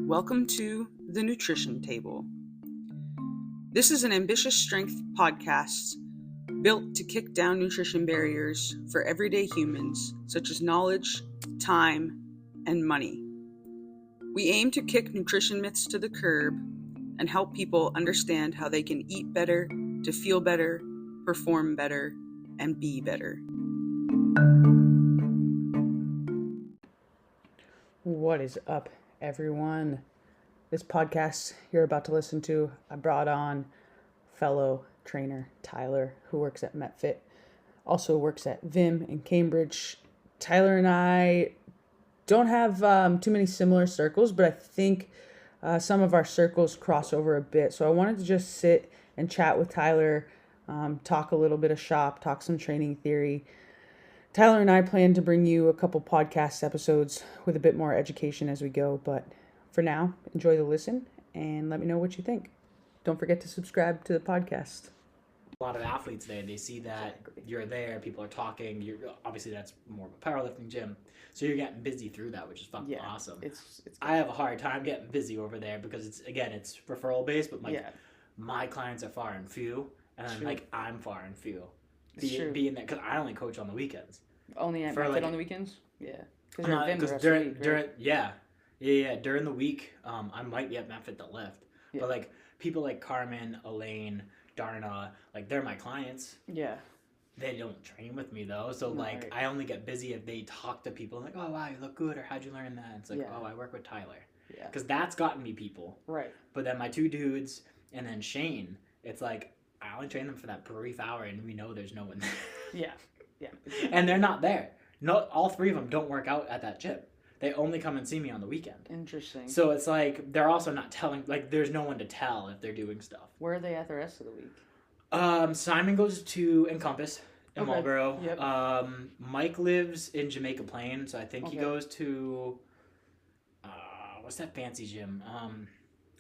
Welcome to The Nutrition Table. This is an ambitious strength podcast built to kick down nutrition barriers for everyday humans, such as knowledge, time, and money. We aim to kick nutrition myths to the curb and help people understand how they can eat better to feel better, perform better, and be better. What is up, everyone? This podcast you're about to listen to, I brought on fellow trainer Tyler, who works at MetFit, also works at Vim in Cambridge. Tyler and I don't have too many similar circles, but I think some of our circles cross over a bit. So I wanted to just sit and chat with Tyler, talk a little bit of shop, talk some training theory. Tyler and I plan to bring you a couple podcast episodes with a bit more education as we go, but for now, enjoy the listen and let me know what you think. Don't forget to subscribe to the podcast. A lot of athletes they see that you're there, people are talking. You're obviously that's more of a powerlifting gym, so you're getting busy through that, which is fucking awesome. It's I have a hard time getting busy over there because it's referral based, but my clients are far and few, and then I'm far and few. Being there because I only coach on the weekends. Only at MetFit on the weekends? Yeah. Because during the week, I might be at MetFit to lift. Yeah. But like people like Carmen, Elaine, Darna, like they're my clients. Yeah. They don't train with me though, so I only get busy if they talk to people like, oh wow, you look good, or how'd you learn that? It's like, oh, I work with Tyler. Yeah. Because that's gotten me people. Right. But then my two dudes and then Shane, it's like I only train them for that brief hour, and we know there's no one there. Yeah. Yeah. And they're not there. No, all three of them don't work out at that gym. They only come and see me on the weekend. Interesting. So it's like they're also not telling. Like there's no one to tell if they're doing stuff. Where are they at the rest of the week? Simon goes to Encompass in Marlboro. Yep. Mike lives in Jamaica Plain, so I think he goes to what's that fancy gym?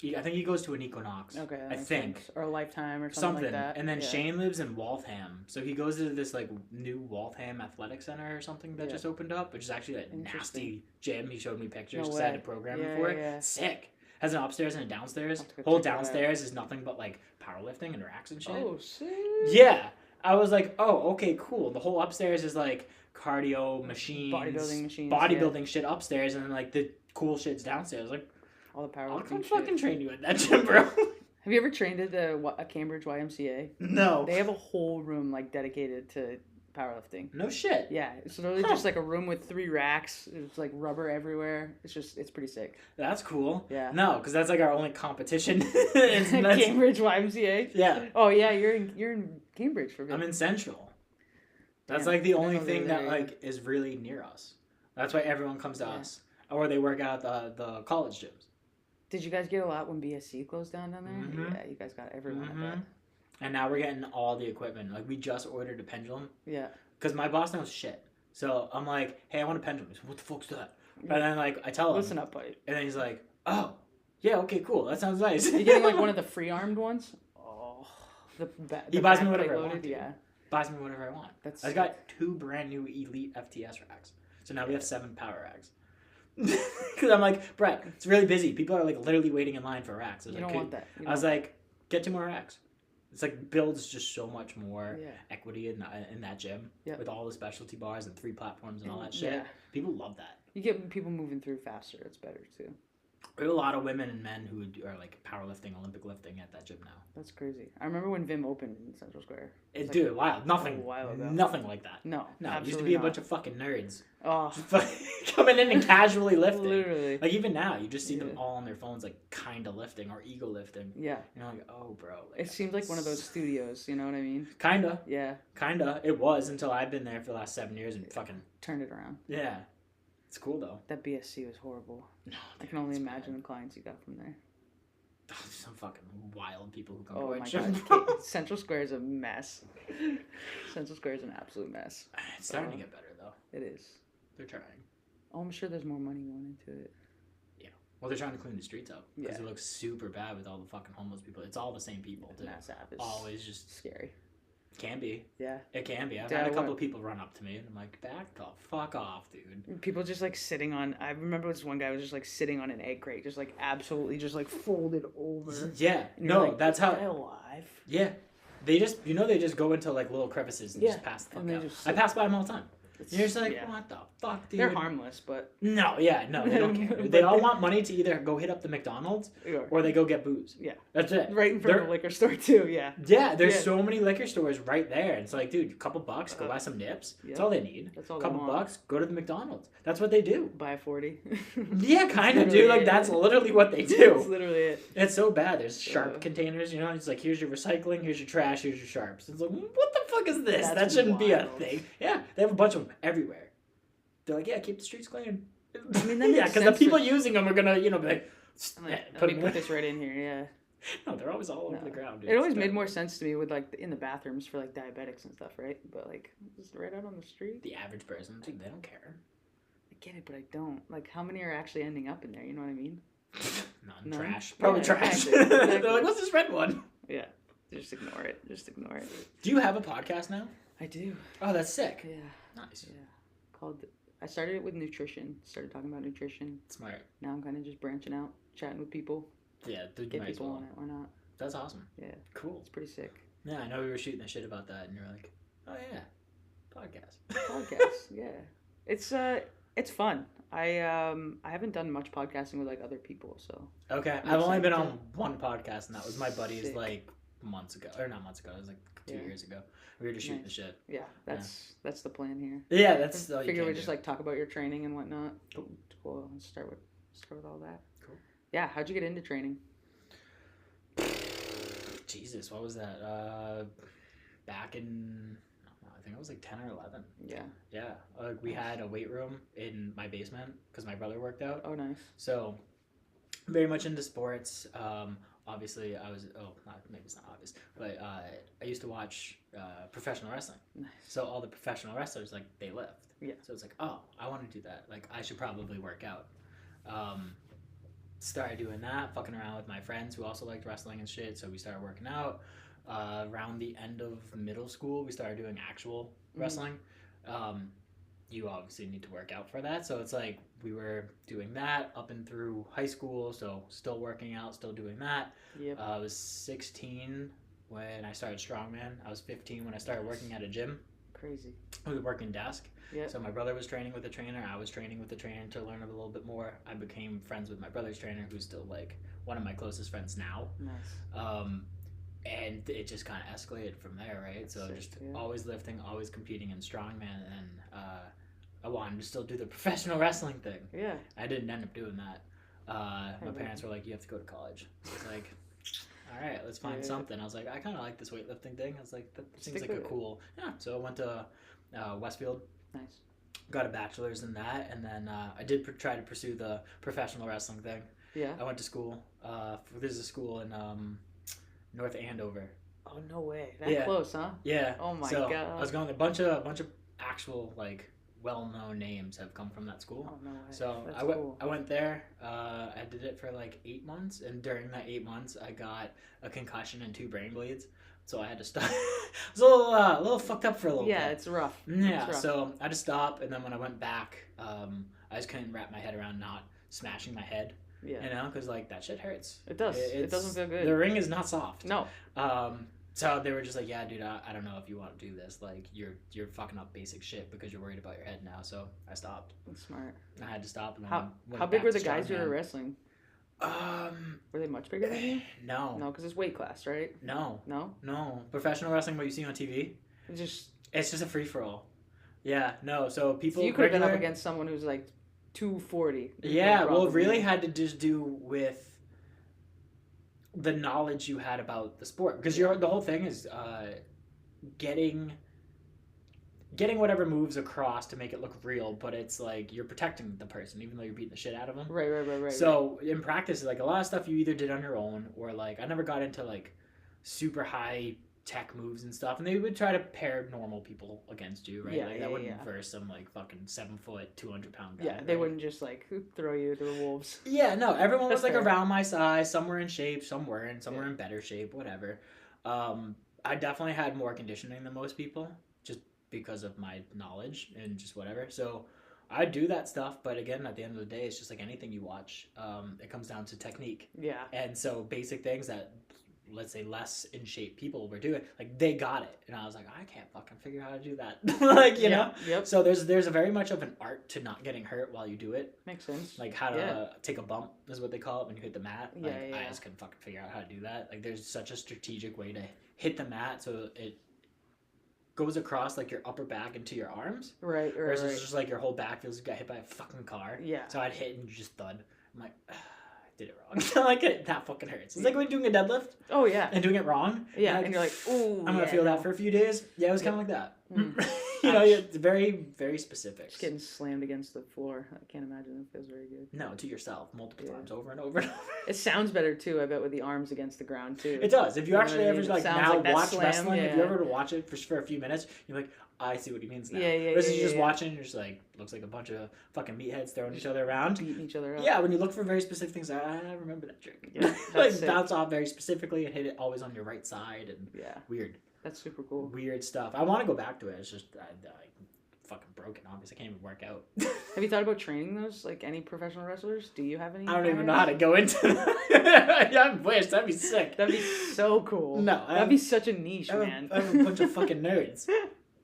I think he goes to an Equinox. Okay. I think. Or a Lifetime or something like that. And then Shane lives in Waltham. So he goes to this like new Waltham Athletic Center or something that just opened up, which is actually a nasty gym. He showed me pictures because I had to program it for it. Yeah. Sick. Has an upstairs and a downstairs. Whole downstairs is nothing but like powerlifting and racks and shit. Oh, sick. Yeah. I was like, oh, okay, cool. The whole upstairs is like cardio machines. Bodybuilding shit upstairs, and then like the cool shit's downstairs. Like, all the powerlifting. I'll come fucking train you at that gym, bro. Have you ever trained at a Cambridge YMCA? No. They have a whole room like dedicated to powerlifting. No shit. Yeah, it's literally just like a room with 3 racks. It's like rubber everywhere. It's pretty sick. That's cool. Yeah. No, because that's like our only competition. Cambridge YMCA. Yeah. Oh yeah, you're in Cambridge for me. I'm in Central. That's like the only thing that like is really near us. That's why everyone comes to us, or they work out at the college gyms. Did you guys get a lot when BSC closed down there? Mm-hmm. Yeah, you guys got everyone at that. And now we're getting all the equipment. Like, we just ordered a pendulum. Yeah. Because my boss knows shit. So I'm like, hey, I want a pendulum. He's like, what the fuck's that? And then, like, I tell him. Listen up, buddy. And then he's like, oh, yeah, okay, cool. That sounds nice. You getting, like, one of the free-armed ones? Oh. He buys me whatever I want. Yeah. Buys me whatever I want. I got 2 brand new Elite FTS racks. So now we have 7 power racks. Because I'm like, Brett, it's really busy. People are like literally waiting in line for racks. You don't want that. I was like, get 2 more racks. It's like builds just so much more equity in that gym with all the specialty bars and 3 platforms and all that shit. Yeah. People love that. You get people moving through faster. It's better too. We have a lot of women and men who are like powerlifting, Olympic lifting at that gym now. That's crazy. I remember when Vim opened in Central Square. Dude, wild. Nothing. A while ago. Nothing like that. No. It used to be a bunch of fucking nerds. Oh. Coming in and casually lifting. Literally. Like even now, you just see them all on their phones, like kind of lifting or ego lifting. Yeah. And you're like, oh, bro. Like, it seems like one of those studios. You know what I mean? Kinda. Yeah. Kinda. It was until I've been there for the last 7 years and fucking turned it around. Yeah. It's cool though. That BSC was horrible. No, I can only imagine the clients you got from there. Some fucking wild people who come to my God. Central Square is a mess. Central Square is an absolute mess. It's starting to get better though. It is. They're trying. Oh, I'm sure there's more money going into it. Yeah. Well, they're trying to clean the streets up because it looks super bad with all the fucking homeless people. It's all the same people too. Mass app is always just scary. Can be. Yeah. It can be. I've had a couple of people run up to me and I'm like, back the fuck off, dude. People just like sitting on, I remember this one guy was just like sitting on an egg crate, just like absolutely just like folded over. Yeah. No, like, that's how. Alive. Yeah. They just, they just go into like little crevices and just pass the fuck out. I pass by them all the time. You're just like, what the fuck, dude? They're harmless, but... No, they don't care. They all want money to either go hit up the McDonald's or they go get booze. Yeah. That's it. Right in front of the liquor store, too, yeah. Yeah, there's so many liquor stores right there. It's like, dude, a couple bucks, go buy some nips. That's all they need. That's all a couple bucks, go to the McDonald's. That's what they do. Buy a 40. Yeah, kind of, dude. Like, that's literally what they do. That's literally it. It's so bad. There's sharp containers, It's like, here's your recycling, here's your trash, here's your sharps. It's like, what the fuck is this? That shouldn't be a thing. Yeah, they have a bunch of them everywhere. They're like, yeah, keep the streets clean. I mean, that makes because the people using them are gonna, be like, let me put this right in here, yeah. No, they're always all over the ground, dude. It always made more sense to me with, like, in the bathrooms for, like, diabetics and stuff, right? But, like, just right out on the street. The average person, dude, they don't care. I get it, but I don't. Like, how many are actually ending up in there? You know what I mean? None. Trash. Probably trash. Exactly. They're like, what's this red one? Yeah. Just ignore it. Do you have a podcast now? I do. Oh, that's sick. Yeah. Nice. Yeah. I started it with nutrition. Started talking about nutrition. Smart. Now I'm kind of just branching out, chatting with people. Yeah, get people on it. Why not? That's awesome. Yeah. Cool. It's pretty sick. Yeah, I know we were shooting the shit about that, and you're like, oh yeah, podcast. Yeah. It's fun. I haven't done much podcasting with like other people, so. Okay, I've only been on one podcast, and that was my buddy's like months ago, or not months ago. It was like 2 years ago. We were just shooting the shit. Yeah, that's the plan here. Yeah, that's. I figure we just like talk about your training and whatnot. Cool. Let's start with all that. Cool. Yeah, how'd you get into training? Jesus, what was that? Back in, I think I was like 10 or 11. Yeah. Yeah, we had a weight room in my basement because my brother worked out. Oh, nice. So, very much into sports. Obviously, maybe it's not obvious, but I used to watch professional wrestling. Nice. So all the professional wrestlers, like, they lift. Yeah. So it's like, oh, I want to do that. Like, I should probably work out. Started doing that, fucking around with my friends who also liked wrestling and shit. So we started working out. Around the end of middle school, we started doing actual wrestling. You obviously need to work out for that. So it's like we were doing that up and through high school. So still working out, still doing that. Yep. I was 16 when I started strongman. I was 15 when I started working at a gym. Crazy. I was working desk. Yeah. So my brother was training with a trainer. I was training with a trainer to learn a little bit more. I became friends with my brother's trainer, who's still like one of my closest friends now. Nice. And it just kind of escalated from there, right? So always lifting, always competing in strongman, and I wanted to still do the professional wrestling thing. Yeah. I didn't end up doing that. My parents were like, you have to go to college. So I was like, all right, let's find something. I was like, I kind of like this weightlifting thing. I was like, that seems like a cool... Yeah, so I went to Westfield. Nice. Got a bachelor's in that, and then I did try to pursue the professional wrestling thing. Yeah. I went to school. There's a school in North Andover. Oh, no way. That close, huh? Yeah. Oh, my God. I was going... A bunch of actual, like, well-known names have come from that school. Oh, no way. So I went there. I did it for like 8 months, and during that 8 months, I got a concussion and 2 brain bleeds. So I had to stop. I was a little fucked up for a little bit. Yeah, it's rough. Yeah, it's rough. So I had to stop, and then when I went back, I just couldn't wrap my head around not smashing my head. Yeah. You know, because like that shit hurts. It does. It doesn't feel good. The ring is not soft. No. So they were just like, yeah, dude, I don't know if you want to do this. Like, you're fucking up basic shit because you're worried about your head now. So I stopped. That's smart. I had to stop. And how big were the guys you were wrestling? Were they much bigger than you? No. No, because it's weight class, right? No. No? No. Professional wrestling, what you see on TV? It's just a free-for-all. Yeah, no. So people... So you could have been up against someone who's like 240. Yeah, well, it really had to just do with the knowledge you had about the sport. Because the whole thing is getting whatever moves across to make it look real, but it's like you're protecting the person even though you're beating the shit out of them. Right. So in practice, like a lot of stuff you either did on your own or like I never got into like super high tech moves and stuff, and they would try to pair normal people against you, right? Yeah, like that wouldn't verse some like fucking 7 foot, 200-pound guy. Yeah, they wouldn't just like throw you to the wolves. Yeah, no, everyone was like around my size. Some were in shape, some weren't, some were in better shape, whatever. I definitely had more conditioning than most people, just because of my knowledge and just whatever. So I do that stuff, but again, at the end of the day, it's just like anything you watch. It comes down to technique. Yeah. And so basic things that, let's say, less in shape people were doing, like they got it, and I was like, I can't fucking figure out how to do that. Like, you know. Yep. So there's a very much of an art to not getting hurt while you do it. Makes sense. Like how to take a bump is what they call it when you hit the mat. Like, Yeah. I just couldn't fucking figure out how to do that. Like there's such a strategic way to hit the mat so it goes across like your upper back into your arms. Right. Versus just like your whole back feels like you got hit by a fucking car. Yeah. So I'd hit and you just thud. I'm like, I did it wrong. Like that fucking hurts. It's like when doing a deadlift. Oh yeah. And doing it wrong. Yeah. And you're like, ooh. I'm gonna feel that for a few days. Yeah, it was kind of like that. You know, it's very, very specific. Just getting slammed against the floor. I can't imagine it feels very good. No, to yourself multiple times over and over and over. It sounds better too, I bet, with the arms against the ground too. It does. If you actually ever like now like watch slam, wrestling, if you ever watch it for a few minutes, you're like, I see what he means now. Versus you just watching, and you're just like, looks like a bunch of fucking meatheads throwing each other around. Beating each other up. Yeah, when you look for very specific things, I remember that trick. Yeah, like bounce off very specifically and hit it always on your right side and weird. That's super cool. Weird stuff. I want to go back to it. It's just I fucking broken. Obviously, I can't even work out. Have you thought about training those? Like any professional wrestlers? Do you have any? I don't even know how to go into that. I wish. That'd be sick. That'd be so cool. No. That'd be such a niche, man. I have a bunch of fucking nerds.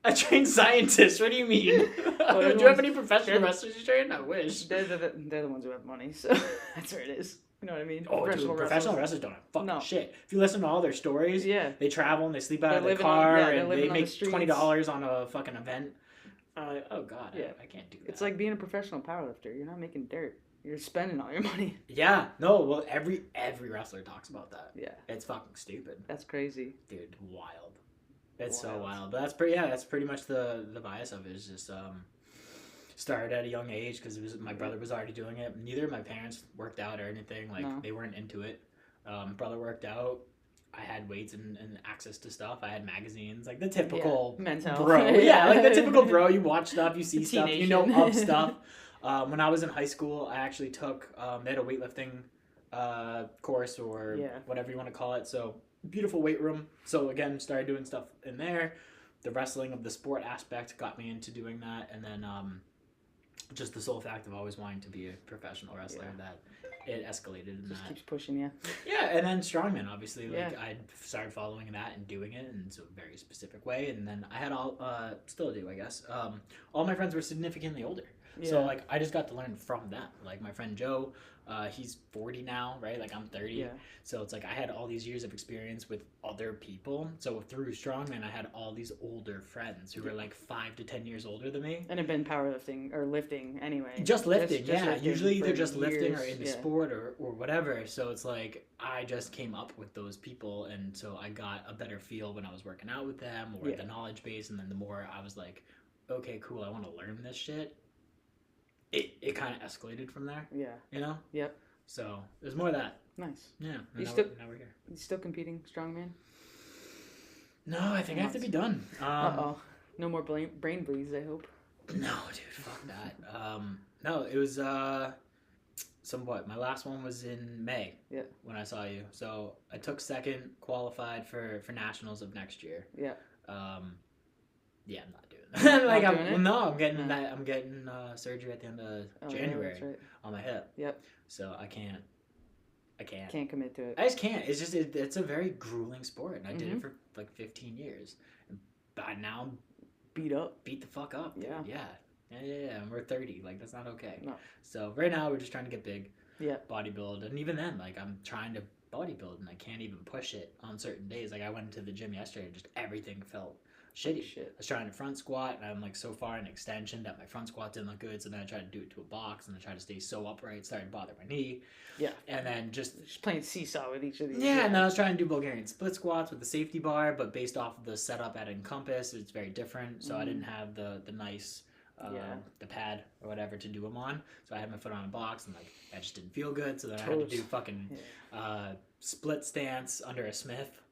I train scientists. What do you mean? Do you have any professional wrestlers you train? I wish. They're the ones who have money, so that's where it is. You know what I mean? Oh, professional wrestlers don't have fucking shit. If you listen to all their stories, they travel and they sleep out of their car and they make $20 on a fucking event. Oh god, I can't do that. It's like being a professional powerlifter. You're not making dirt. You're spending all your money. Yeah, no, well, every wrestler talks about that. Yeah, it's fucking stupid. That's crazy, dude. Wild. It's so wild. But that's pretty much the bias of it. Is just started at a young age because my brother was already doing it. Neither of my parents worked out or anything. Like they weren't into it. Brother worked out. I had weights and access to stuff. I had magazines, like the typical men's health. Bro. Yeah, like the typical bro. You watch stuff, you see stuff, you know of stuff. When I was in high school, I actually took they had a weightlifting course or whatever you want to call it. So beautiful weight room. So again, started doing stuff in there. The wrestling of the sport aspect got me into doing that, and then just the sole fact of always wanting to be a professional wrestler that it escalated in just that. Keeps pushing you. Yeah, and then strongman, obviously. Like I started following that and doing it in a very specific way, and then I had still do, I guess. All my friends were significantly older. Yeah. So like I just got to learn from them. Like my friend Joe, he's 40 now, right? Like I'm 30. Yeah. So it's like I had all these years of experience with other people. So through strongman, I had all these older friends who were like 5 to 10 years older than me. And have been powerlifting or lifting anyway. Just lifting, just lifting. Usually either just lifting or in the sport or whatever. So it's like I just came up with those people, and so I got a better feel when I was working out with them or the knowledge base, and then the more I was like, okay, cool, I want to learn this shit. It kind of escalated from there. Yeah. You know? Yep. So there's more of that. Nice. Yeah. Now we're here. You still competing, strongman? No, I think I have to be done. Uh-oh. No more brain bleeds, I hope. No, dude, fuck that. No, it was somewhat. My last one was in May. Yeah. When I saw you. So I took second, qualified for nationals of next year. Yeah. Yeah, I'm not doing that. Like I'm getting surgery at the end of January on my hip. Yep. So I can't commit to it. I just can't. It's just it's a very grueling sport, and I did it for like 15 years. And now I'm beat the fuck up. Dude. Yeah. And we're 30. Like that's not okay. No. So right now we're just trying to get big. Yeah. Bodybuild, and even then, like I'm trying to bodybuild, and I can't even push it on certain days. Like I went to the gym yesterday, and just everything felt shitty. I was trying to front squat, and I'm like so far in extension that my front squat didn't look good. So then I tried to do it to a box, and I tried to stay so upright, started to bother my knee. Yeah. And then just playing seesaw with each of these. Yeah, and then I was trying to do Bulgarian split squats with the safety bar, but based off of the setup at Encompass, it's very different. So I didn't have the nice the pad or whatever to do them on. So I had my foot on a box, and like that just didn't feel good. So then I had to do fucking split stance under a Smith.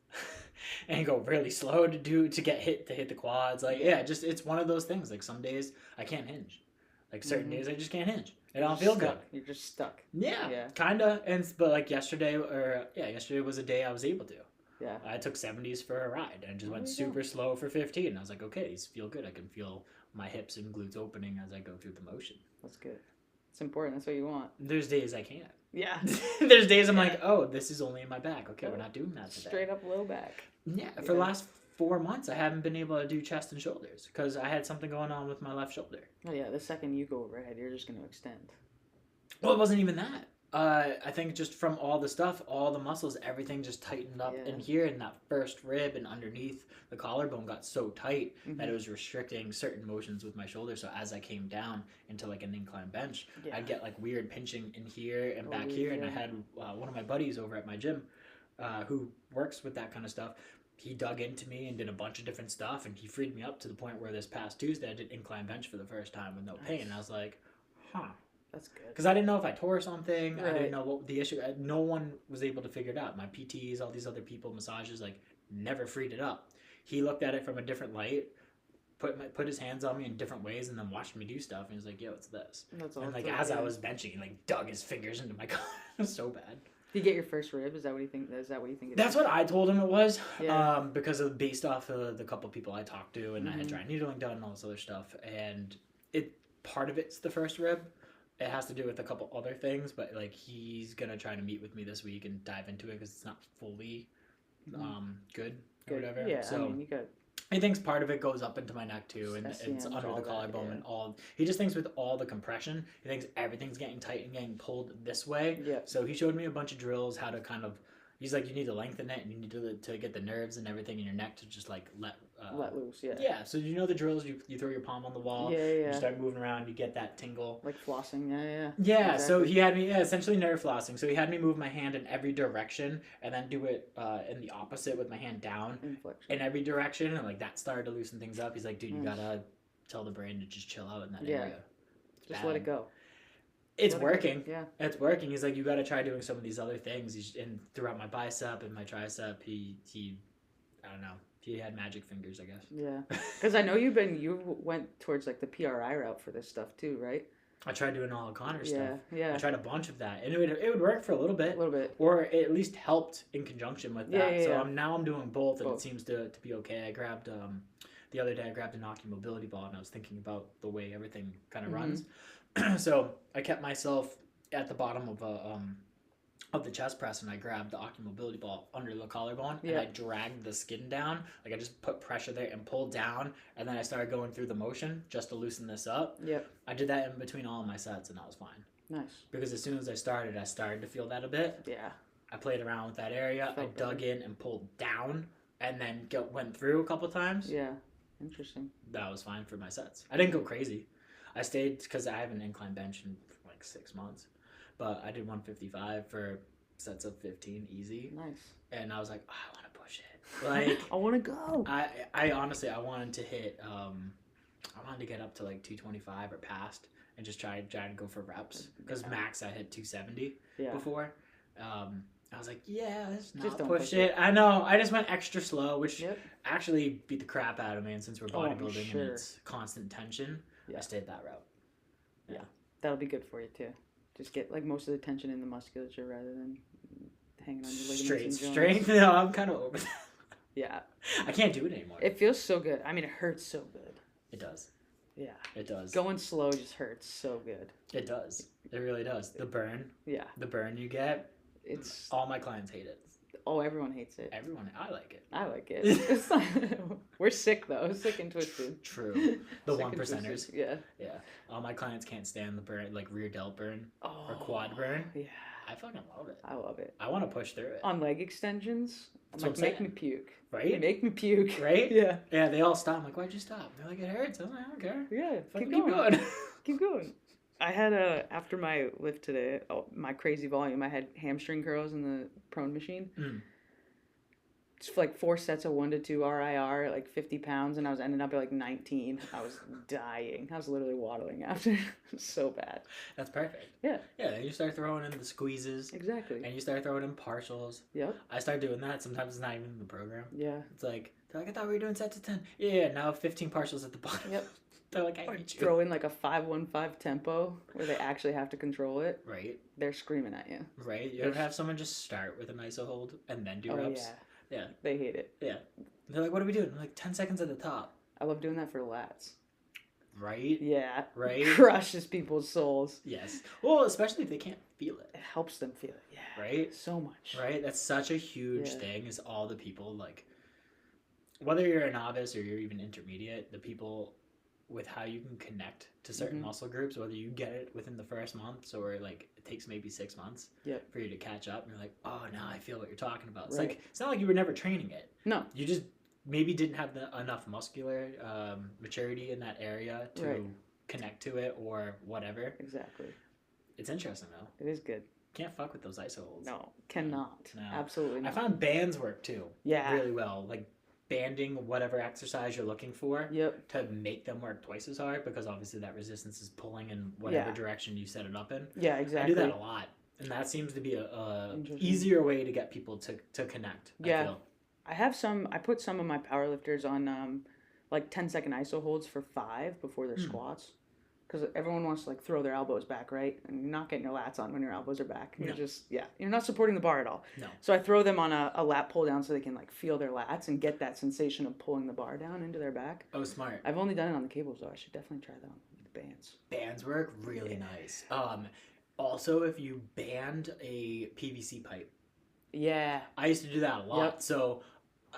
And go really slow to hit the quads. Like it's one of those things. Like some days I can't hinge. Like certain days I just can't hinge. It don't feel good. You're just stuck. Yeah. Kinda. But like yesterday was a day I was able to. Yeah. I took 70s for a ride and just went super slow for 15. And I was like, okay, these feel good. I can feel my hips and glutes opening as I go through the motion. That's good. It's important. That's what you want. There's days I can't. Yeah. There's days I'm like, oh, this is only in my back. Okay, we're not doing that today. Straight up low back. Yeah, for the last 4 months, I haven't been able to do chest and shoulders because I had something going on with my left shoulder. Oh, yeah. The second you go overhead, you're just going to extend. Well, it wasn't even that. I think just from all the stuff, all the muscles, everything just tightened up in here, and that first rib and underneath the collarbone got so tight that it was restricting certain motions with my shoulder. So as I came down into like an incline bench, I'd get like weird pinching in here and back here. And I had one of my buddies over at my gym who works with that kind of stuff. He dug into me and did a bunch of different stuff, and he freed me up to the point where this past Tuesday I did incline bench for the first time with no pain. And I was like, huh. That's good. Because I didn't know if I tore something. Right. I didn't know what the issue. No one was able to figure it out. My PTs, all these other people, massages, like never freed it up. He looked at it from a different light, put his hands on me in different ways, and then watched me do stuff. And he was like, "Yo, it's this." That's and like as I was benching, he like dug his fingers into my collar. It was so bad. Did you get your first rib? Is that what you think? Is that what you think? That's what I told him it was. Yeah. Because of based off of the couple people I talked to, and I had dry needling done and all this other stuff, and part of it's the first rib. It has to do with a couple other things, but like he's gonna try to meet with me this week and dive into it because it's not fully good or whatever. Yeah, so I mean, you got. He thinks part of it goes up into my neck too, and it's under the collarbone and all. He just thinks with all the compression, he thinks everything's getting tight and getting pulled this way. Yeah. So he showed me a bunch of drills how to kind of. He's like, you need to lengthen it, and you need to get the nerves and everything in your neck to just like let loose. Yeah. Yeah. So you know the drills. You throw your palm on the wall. Yeah. You start moving around. You get that tingle. Like flossing. Yeah. Yeah. Exactly. So he had me essentially nerve flossing. So he had me move my hand in every direction and then do it in the opposite with my hand down in every direction, and like that started to loosen things up. He's like, dude, you gotta tell the brain to just chill out in that area. Just let it go. It's working. Yeah. It's working. He's like, you got to try doing some of these other things. And throughout my bicep and my tricep, he I don't know. He had magic fingers, I guess. Yeah. Because I know you went towards like the PRI route for this stuff too, right? I tried doing all O'Connor stuff. Yeah. I tried a bunch of that. And it would work for a little bit. Or it at least helped in conjunction with that. So now I'm doing both, and it seems to be okay. I grabbed, the other day, I grabbed an ocumobility ball, and I was thinking about the way everything kind of runs. So I kept myself at the bottom of the chest press, and I grabbed the ocumobility ball under the collarbone, and I dragged the skin down. Like I just put pressure there and pulled down, and then I started going through the motion just to loosen this up. Yep. I did that in between all of my sets, and that was fine. Nice. Because as soon as I started to feel that a bit. Yeah. I played around with that area. I dug in and pulled down, and then went through a couple times. Yeah. Interesting. That was fine for my sets. I didn't go crazy. I stayed because I haven't incline bench in like 6 months, but I did 155 for sets of 15 easy. Nice. And I was like, oh, I want to push it. Like I want to go. I honestly I wanted to hit I wanted to get up to like 225 or past and just try to go for reps because max I hit 270 before. I was like, let's not push it. I know. I just went extra slow, which actually beat the crap out of me. And since we're bodybuilding and it's constant tension, I stayed that route. Yeah. That'll be good for you too. Just get like most of the tension in the musculature rather than hanging on your ligaments. Straight. No, I'm kind of over that. Yeah. I can't do it anymore. It feels so good. I mean, it hurts so good. It does. Yeah. It does. Going slow just hurts so good. It does. It really does. The burn. Yeah. The burn you get. It's all my clients hate it. Oh, everyone hates it. I like it. I like it. We're sick though. Sick and twisted. True. The 1%ers. Yeah. Yeah. All my clients can't stand the burn, like rear delt burn or quad burn. Yeah. I fucking love it. I love it. I want to push through it. On leg extensions, I'm like, make me puke. Right? They make me puke. Right? Yeah. Yeah, they all stop. I'm like, why'd you stop? They're like, it hurts. I'm like, I don't care. Yeah. Keep going. Keep going. I had after my lift today, my crazy volume, I had hamstring curls in the prone machine. Just like 4 sets of 1 to 2 RIR, like 50 pounds, and I was ending up at like 19. I was dying. I was literally waddling after. So bad. That's perfect. Yeah. Yeah, then you start throwing in the squeezes. Exactly. And you start throwing in partials. Yep. I start doing that. Sometimes it's not even in the program. Yeah. It's like, they're like, I thought we were doing sets of 10. Yeah, now 15 partials at the bottom. Yep. They're like, I hate you. Throw in like a 5-1-5 tempo where they actually have to control it. Right. They're screaming at you. Right. You ever have someone just start with an iso hold and then do reps? Yeah. Yeah. They hate it. Yeah. They're like, what are we doing? I'm like, 10 seconds at the top. I love doing that for lats. Right? Yeah. Right? Crushes people's souls. Yes. Well, especially if they can't feel it. It helps them feel it. Yeah. Right? So much. Right? That's such a huge thing is all the people, like, whether you're a novice or you're even intermediate, the people with how you can connect to certain muscle groups, whether you get it within the first month or, like, it takes maybe 6 months for you to catch up. And you're like, oh, now I feel what you're talking about. It's like, it's not like you were never training it. No. You just maybe didn't have enough muscular maturity in that area to connect to it or whatever. Exactly. It's interesting though. It is good. Can't fuck with those iso holds. No, cannot. No. Absolutely not. I found bands work too. Yeah. Really well. Like banding whatever exercise you're looking for to make them work twice as hard because obviously that resistance is pulling in whatever direction you set it up in. Yeah, exactly. I do that a lot. And that seems to be a easier way to get people to connect. Yeah. I feel. I put some of my powerlifters on like 10-second iso holds for 5 before their squats. Because everyone wants to like throw their elbows back, right? And you're not getting your lats on when your elbows are back. You're you're not supporting the bar at all. No. So I throw them on a lat pull down so they can like feel their lats and get that sensation of pulling the bar down into their back. Oh, smart. I've only done it on the cables though. I should definitely try that on the bands. Bands work really nice. Also, if you band a PVC pipe. Yeah. I used to do that a lot. Yep. So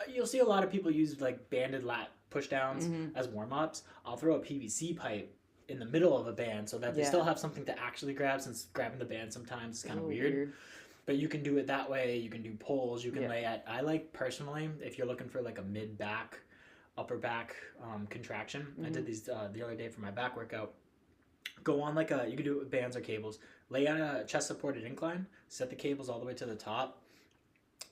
you'll see a lot of people use like banded lat pushdowns as warm-ups. I'll throw a PVC pipe in the middle of a band so that they still have something to actually grab, since grabbing the band sometimes is kind of weird. But you can do it that way. You can do pulls. You can lay at, I like personally, if you're looking for like a mid-back, upper back contraction. I did these the other day for my back workout. Go on like you can do it with bands or cables. Lay on a chest supported incline. Set the cables all the way to the top.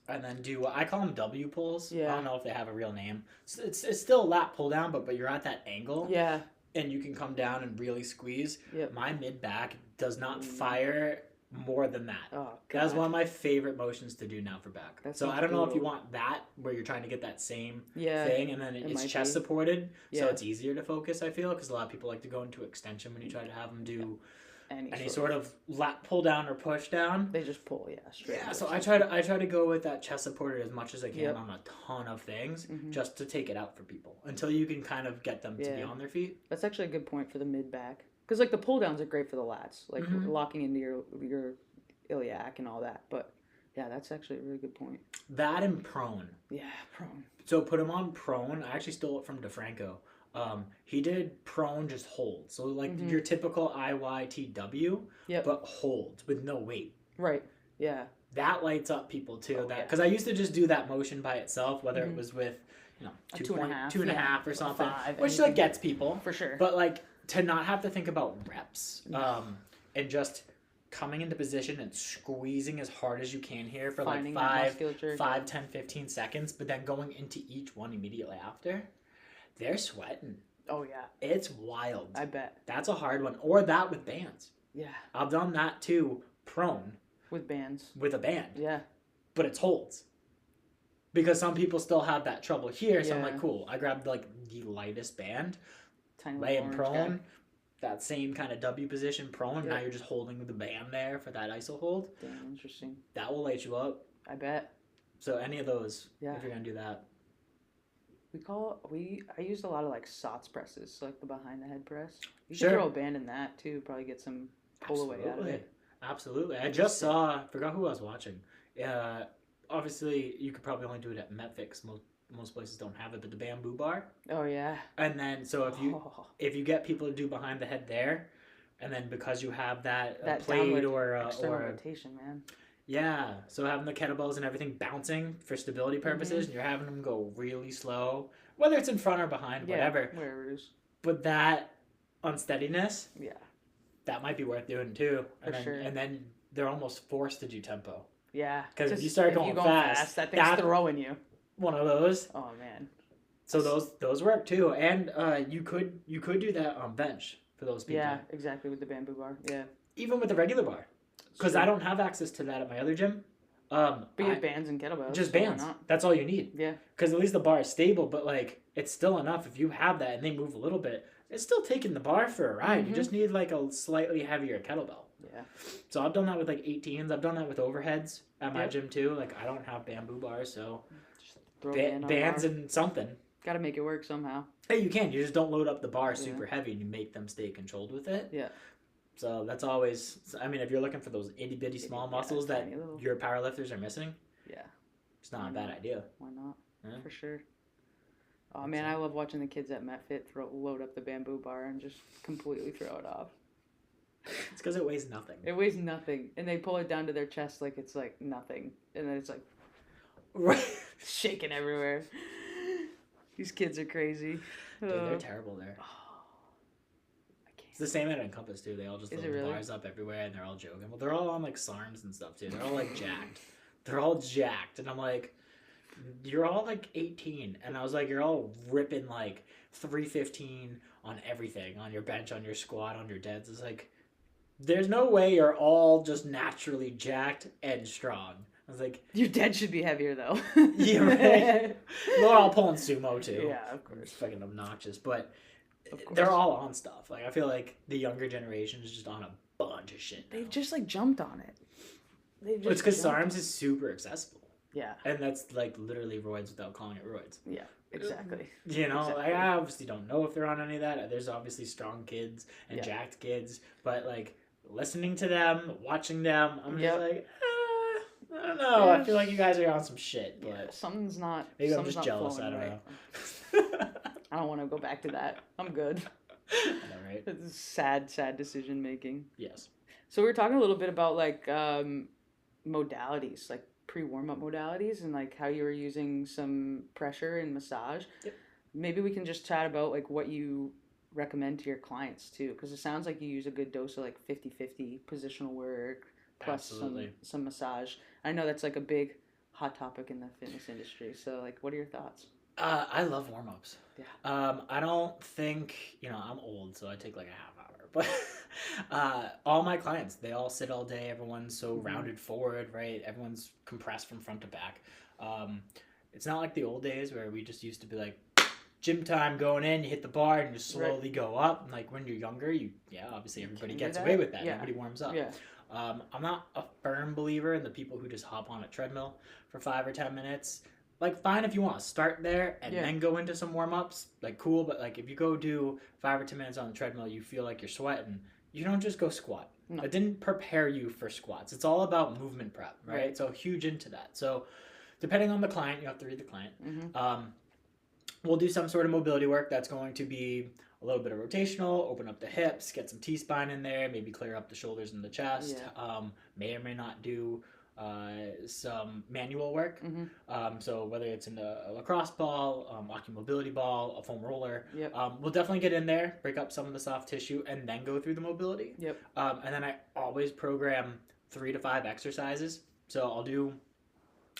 And then do, I call them W pulls. I don't know if they have a real name. It's still a lat pull down, but you're at that angle. Yeah. And you can come down and really squeeze. Yep. My mid back does not fire more than that. Oh, God. That's one of my favorite motions to do now for back. So I don't know if you want that, where you're trying to get that same thing, and then it's chest supported, so it's easier to focus, I feel, because a lot of people like to go into extension when you try to have them do any sort of lat pull down or push down. They just pull, straight. Yeah, so I try to go with that chest supported as much as I can on a ton of things, just to take it out for people until you can kind of get them to be on their feet. That's actually a good point for the mid back, because like the pull downs are great for the lats, like locking into your iliac and all that. But yeah, that's actually a really good point. That and prone. Yeah, prone. So put him on prone. I actually stole it from DeFranco. He did prone just hold. So like your typical IYTW, but hold with no weight. Right. Yeah. That lights up people too. Because I used to just do that motion by itself, whether it was with, 2.5 or something, 5, which like gets people for sure. But like to not have to think about reps, and just coming into position and squeezing as hard as you can here for finding like 5, 10, 15 seconds, but then going into each one immediately after. They're sweating. Oh, yeah. It's wild. I bet. That's a hard one. Or that with bands. Yeah. I've done that too, prone. With bands. With a band. Yeah. But it's holds. Because some people still have that trouble here. So I'm like, cool. I grabbed like the lightest band. Tiny lay in prone. That same kind of W position, prone. Yep. Now you're just holding the band there for that iso hold. Damn, interesting. That will light you up. I bet. So any of those, if you're going to do that. I used a lot of like SOTS presses, so like the behind the head press. You can throw a band in that too, probably get some pull away out of it. Absolutely. I just saw, forgot who I was watching. Obviously, you could probably only do it at Metfix. Most places don't have it, but the bamboo bar. Oh yeah. And then so if you get people to do behind the head there, and then because you have that plate or rotation, man. Yeah, so having the kettlebells and everything bouncing for stability purposes, and you're having them go really slow, whether it's in front or behind, whatever it is. But that unsteadiness, that might be worth doing too. Sure. And then they're almost forced to do tempo. Yeah, because if you start going fast, that thing's throwing you. One of those. Oh man. So those work too, and you could do that on bench for those people. Yeah, exactly, with the bamboo bar. Yeah. Even with the regular bar. Because I don't have access to that at my other gym. But you have bands and kettlebells. Just bands. That's all you need. Yeah. Because at least the bar is stable, but like it's still enough if you have that and they move a little bit. It's still taking the bar for a ride. You just need like a slightly heavier kettlebell. Yeah. So I've done that with like 18s. I've done that with overheads at my gym too. Like I don't have bamboo bars, so bands and something. Got to make it work somehow. Hey, you can. You just don't load up the bar super heavy and you make them stay controlled with it. Yeah. So that's always, I mean, if you're looking for those itty bitty small muscles that your powerlifters are missing, it's not a bad idea. Why not? Yeah. For sure. Oh man, I love watching the kids at MetFit load up the bamboo bar and just completely throw it off. It's because it weighs nothing. It weighs nothing, and they pull it down to their chest like it's like nothing, and then it's like shaking everywhere. These kids are crazy. Dude, they're terrible there. It's the same at Encompass too. They all just load the bars up everywhere, and they're all joking. Well, they're all on like SARMs and stuff too. They're all like jacked. They're all jacked, and I'm like, you're all like 18, and I was like, you're all ripping like 315 on everything, on your bench, on your squat, on your deads. It's like, there's no way you're all just naturally jacked and strong. I was like, your dead should be heavier though. Yeah, right. They're all pulling sumo too. Yeah, of course. It's fucking obnoxious, but they're all on stuff. Like I feel like the younger generation is just on a bunch of shit now. They've just like jumped on it. It's because SARMs is super accessible. Yeah. And that's like literally roids without calling it roids. Yeah, exactly. You know, exactly. I obviously don't know if they're on any of that. There's obviously strong kids and jacked kids, but like listening to them, watching them, I'm just like, I don't know. I feel like you guys are on some shit, but something's not. Maybe I'm just jealous. I don't know. I don't want to go back to that. I'm good. I know, right? It's sad decision making. Yes. So we were talking a little bit about like modalities, like pre-warm-up modalities, and like how you were using some pressure and massage. Yep. Maybe we can just chat about like what you recommend to your clients too, because it sounds like you use a good dose of like 50-50 positional work plus some massage. I know that's like a big hot topic in the fitness industry. So like, what are your thoughts? I love warm-ups. Yeah. I don't think, I'm old, so I take like a half hour, but all my clients, they all sit all day. Everyone's so rounded forward, right? Everyone's compressed from front to back. It's not like the old days where we just used to be like, gym time, going in, you hit the bar and you slowly go up. Like when you're younger, obviously everybody gets away with that. Everybody warms up. Yeah. I'm not a firm believer in the people who just hop on a treadmill for 5 or 10 minutes. Like, fine if you want to start there and then go into some warm-ups. Like, cool, but like if you go do 5 or 10 minutes on the treadmill, you feel like you're sweating, you don't just go squat. No. It didn't prepare you for squats. It's all about movement prep, right? So huge into that. So depending on the client, you have to read the client. Mm-hmm. We'll do some sort of mobility work that's going to be a little bit of rotational, open up the hips, get some T-spine in there, maybe clear up the shoulders and the chest. Yeah. May or may not do some manual work. Mm-hmm. So whether it's in a lacrosse ball, mobility ball, a foam roller, we'll definitely get in there, break up some of the soft tissue, and then go through the mobility. Yep. And then I always program 3 to 5 exercises. So I'll do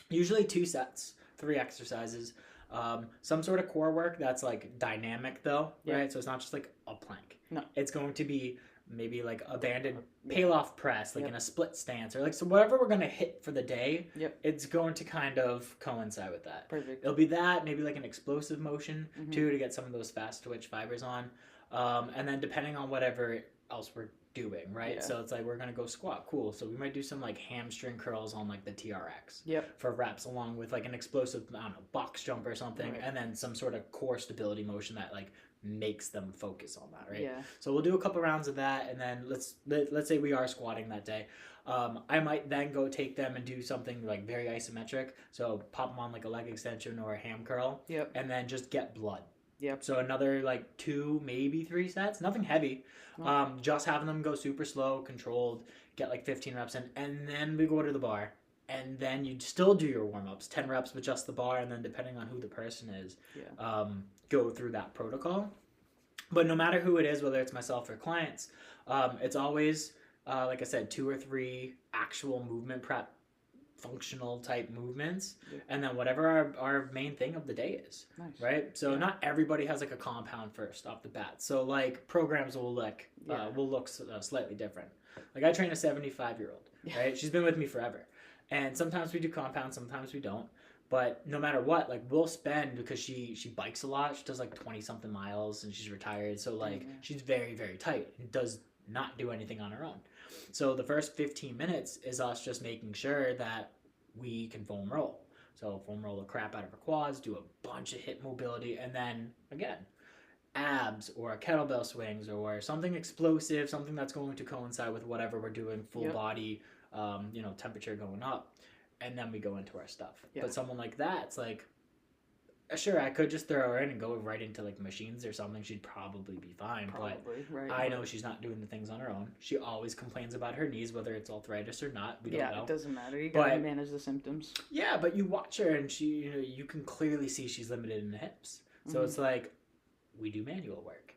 usually 2 sets, 3 exercises. Some sort of core work that's like dynamic though, right? So it's not just like a plank. No. It's going to be maybe like a banded pale-off press, like in a split stance, or like so whatever we're going to hit for the day, it's going to kind of coincide with that. Perfect. It'll be that, maybe like an explosive motion too, to get some of those fast twitch fibers on. And then depending on whatever else we're doing, right? So it's like we're gonna go squat, cool. So we might do some like hamstring curls on like the TRX for reps, along with like an explosive, I don't know, box jump or something, and then some sort of core stability motion that like makes them focus on that, right? Yeah. So we'll do a couple rounds of that, and then let's say we are squatting that day. I might then go take them and do something like very isometric. So pop them on like a leg extension or a ham curl, and then just get blood. So another like 2, maybe 3 sets, nothing heavy. Just having them go super slow, controlled, get like 15 reps in, and then we go to the bar. And then you still do your warm-ups, 10 reps with just the bar, and then depending on who the person is, go through that protocol. But no matter who it is, whether it's myself or clients, it's always, like I said, 2 or 3 actual movement prep, functional type movements, and then whatever our main thing of the day is, right? So not everybody has like a compound first off the bat. So like programs will look slightly different. Like I train a 75-year-old, right? She's been with me forever. And sometimes we do compounds, sometimes we don't. But no matter what, like we'll spend, because she bikes a lot. She does like 20-something miles and she's retired. So like she's very, very tight and does not do anything on her own. So the first 15 minutes is us just making sure that we can foam roll. So foam roll the crap out of her quads, do a bunch of hip mobility, and then again, abs or kettlebell swings or something explosive, something that's going to coincide with whatever we're doing, full body, temperature going up, and then we go into our stuff. But someone like that, it's like, sure, I could just throw her in and go right into like machines or something. She'd probably be fine. I know she's not doing the things on her own. She always complains about her knees, whether it's arthritis or not. We don't know. It doesn't matter. You gotta manage the symptoms. Yeah, but you watch her and she, you can clearly see she's limited in the hips. So it's like, we do manual work.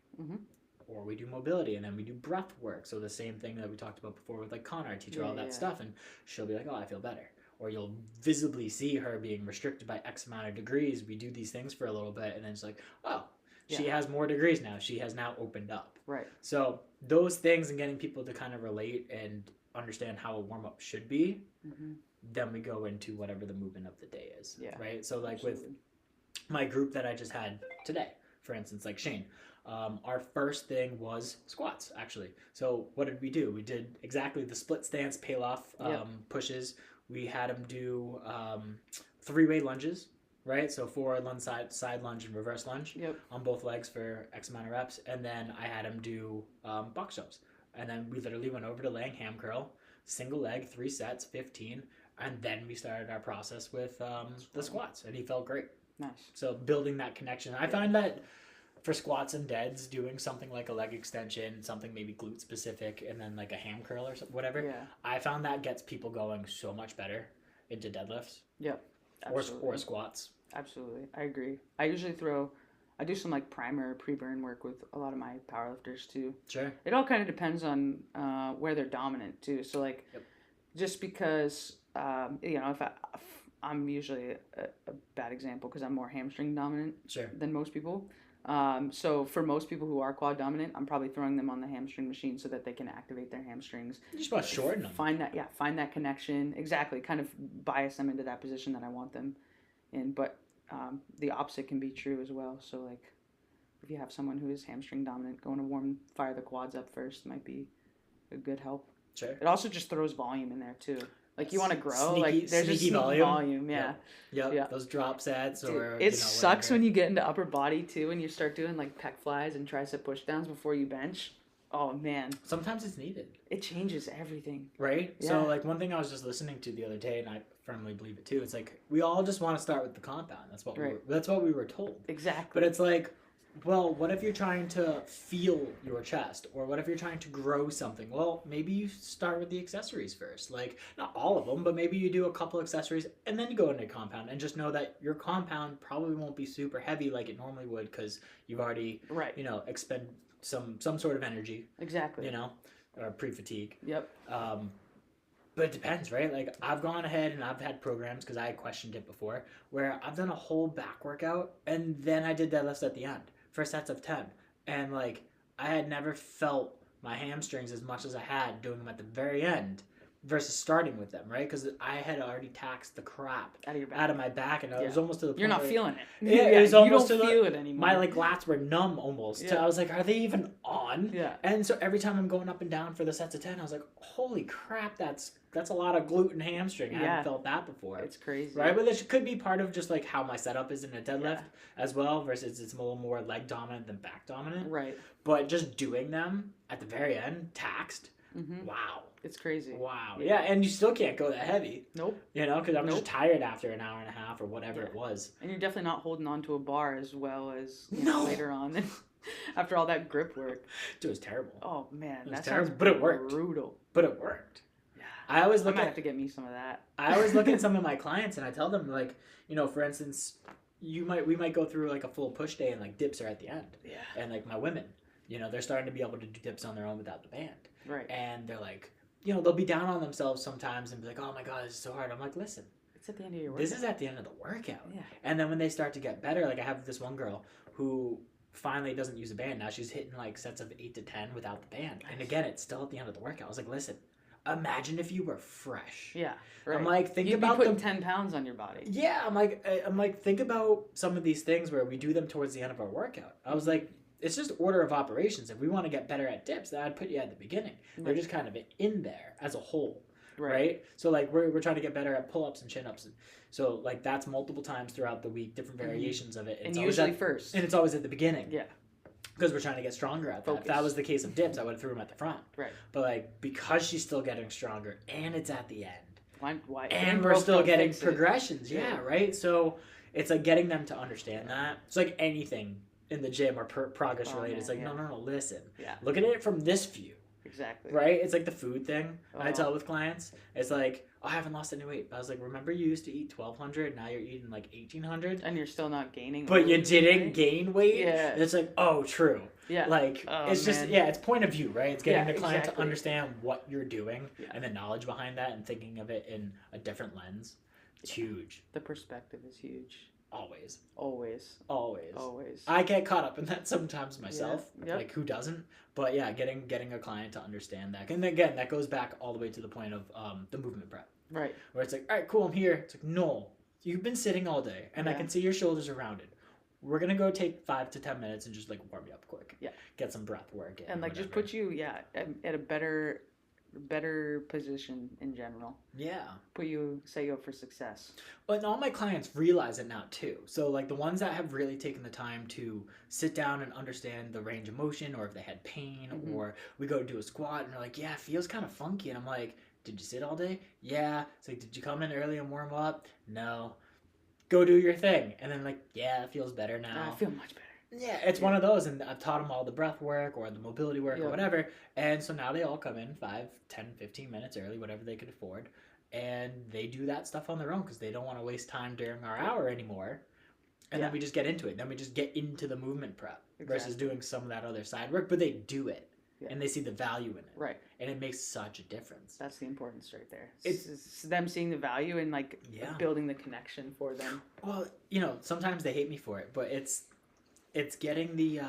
Or we do mobility, and then we do breath work. So the same thing that we talked about before with like Connor. I teach her all that stuff, and she'll be like, oh, I feel better. Or you'll visibly see her being restricted by X amount of degrees. We do these things for a little bit, and then it's like, oh, she has more degrees now. She has now opened up. Right. So those things and getting people to kind of relate and understand how a warm-up should be, then we go into whatever the movement of the day is. Yeah. Right? So like with my group that I just had today, for instance, like Shane, our first thing was squats, actually. So what did we do? We did exactly the split stance peel-off pushes. We had him do 3-way lunges, right? So forward lunge, side lunge, and reverse lunge on both legs for X amount of reps. And then I had him do box jumps. And then we literally went over to laying ham curl, single leg, 3 sets, 15. And then we started our process with the squats. And he felt great. Nice. So building that connection. I find that for squats and deads, doing something like a leg extension, something maybe glute specific, and then like a ham curl or whatever, I found that gets people going so much better into deadlifts. Yep. Or squats. Absolutely. I agree. I usually I do some like primer, pre-burn work with a lot of my powerlifters too. Sure. It all kind of depends on where they're dominant too. So like, just because, if I'm usually a bad example because I'm more hamstring dominant than most people. So for most people who are quad dominant, I'm probably throwing them on the hamstring machine so that they can activate their hamstrings. You just want to shorten them. Find that connection. Exactly. Kind of bias them into that position that I want them in. But the opposite can be true as well. So like if you have someone who is hamstring dominant, going to fire the quads up first might be a good help. Sure. It also just throws volume in there too. Like you want to grow, like there's just volume. Yep. Those drop sets. Dude, or it sucks when you get into upper body too and you start doing like pec flies and tricep push downs before you bench. Oh man. Sometimes it's needed. It changes everything. Right? Yeah. So like one thing I was just listening to the other day, and I firmly believe it too, it's like we all just want to start with the compound. That's what we were told. Exactly. But it's like, well, what if you're trying to feel your chest? Or what if you're trying to grow something? Well, maybe you start with the accessories first. Like, not all of them, but maybe you do a couple accessories and then you go into compound. And just know that your compound probably won't be super heavy like it normally would because you've already, expend some sort of energy. Exactly. Or pre-fatigue. Yep. But it depends, right? Like, I've gone ahead and I've had programs, because I had questioned it before, where I've done a whole back workout and then I did deadlifts at the end for sets of 10. And, like, I had never felt my hamstrings as much as I had doing them at the very end versus starting with them, right? Because I had already taxed the crap out of my back, and I was almost to the point you're not feeling it. Yeah, it was almost you don't feel it anymore. My like lats were numb almost. Yeah. So I was like, are they even on? Yeah. And so every time I'm going up and down for the sets of 10, I was like, holy crap, that's a lot of glute and hamstring. I hadn't felt that before. It's crazy. Right? But this could be part of just like how my setup is in a deadlift as well, versus it's a little more leg dominant than back dominant. Right. But just doing them at the very end, taxed. Mm-hmm. Wow. It's crazy. Wow. Yeah, and you still can't go that heavy. Nope. Because I'm just tired after an hour and a half or whatever it was. And you're definitely not holding on to a bar as well as later on after all that grip work. It was terrible. Oh, man. It was terrible, but it worked. Brutal. But it worked. Yeah. I always might have to get me some of that. I always look at some of my clients and I tell them, like, for instance, we might go through like a full push day and like dips are at the end. Yeah. And like my women, they're starting to be able to do dips on their own without the band. Right. And they're like, they'll be down on themselves sometimes and be like, oh my God, this is so hard. I'm like, listen. It's at the end of your workout. This is at the end of the workout. Yeah. And then when they start to get better, like I have this one girl who finally doesn't use a band. Now she's hitting like sets of 8 to 10 without the band. Nice. And again, it's still at the end of the workout. I was like, listen, imagine if you were fresh. Yeah. Right. I'm like, You'd about be putting 10 pounds on your body. Yeah. I'm like, think about some of these things where we do them towards the end of our workout. I was like, it's just order of operations. If we want to get better at dips, then I'd put you at the beginning. They're just kind of in there as a whole, right? So like we're trying to get better at pull-ups and chin-ups. So like that's multiple times throughout the week, different variations of it. And usually first. And it's always at the beginning. Yeah. Because we're trying to get stronger at that. Focus. If that was the case of dips, I would have threw them at the front. Right. But like because she's still getting stronger and it's at the end. Why? And we're still getting progressions. Yeah, right? So it's like getting them to understand that. It's like anything in the gym or progress related. It's like, no, listen. Yeah. Look at it from this view. Exactly. Right? It's like the food thing I tell with clients. It's like, I haven't lost any weight. I was like, remember you used to eat 1,200, now you're eating like 1,800? And you're still not gaining weight. But you didn't gain weight? Yeah. And it's like, oh, true. Yeah. Like, it's just, it's point of view, right? It's getting the client to understand what you're doing and the knowledge behind that and thinking of it in a different lens. It's huge. The perspective is huge. Always. Always. I get caught up in that sometimes myself. Yeah. Like, who doesn't? But yeah, getting a client to understand that. And again, that goes back all the way to the point of the movement prep. Right. Where it's like, all right, cool, I'm here. It's like, no, you've been sitting all day, and I can see your shoulders are rounded. We're going to go take 5 to 10 minutes and just, like, warm you up quick. Yeah. Get some breath work in. And, like, just put you, at a better position in general. Yeah. Set you up for success. But all my clients realize it now too. So like the ones that have really taken the time to sit down and understand the range of motion, or if they had pain, or we go do a squat and they're like, yeah, it feels kind of funky. And I'm like, did you sit all day? Yeah. It's like, did you come in early and warm up? No. Go do your thing. And then like, yeah, it feels better now. I feel much better. Yeah, it's one of those, and I've taught them all the breath work or the mobility work or whatever, and so now they all come in 5, 10, 15 minutes early, whatever they could afford, and they do that stuff on their own because they don't want to waste time during our hour anymore, and then we just get into it. Then we just get into the movement prep versus doing some of that other side work, but they do it, and they see the value in it. Right. And it makes such a difference. That's the importance right there. It's them seeing the value and, like, building the connection for them. Well, sometimes they hate me for it, but it's getting the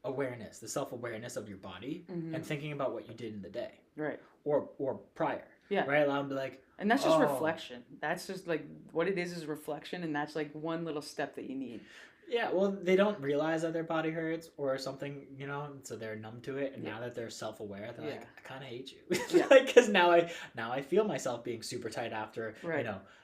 awareness, the self-awareness of your body and thinking about what you did in the day. Right. Or prior. Yeah. Right? Allow them to like... And that's just reflection. That's just like, what it is reflection, and that's like one little step that you need. Yeah, well, they don't realize that their body hurts or something, so they're numb to it, and now that they're self-aware, they're like, I kind of hate you. Like, because now I feel myself being super tight after,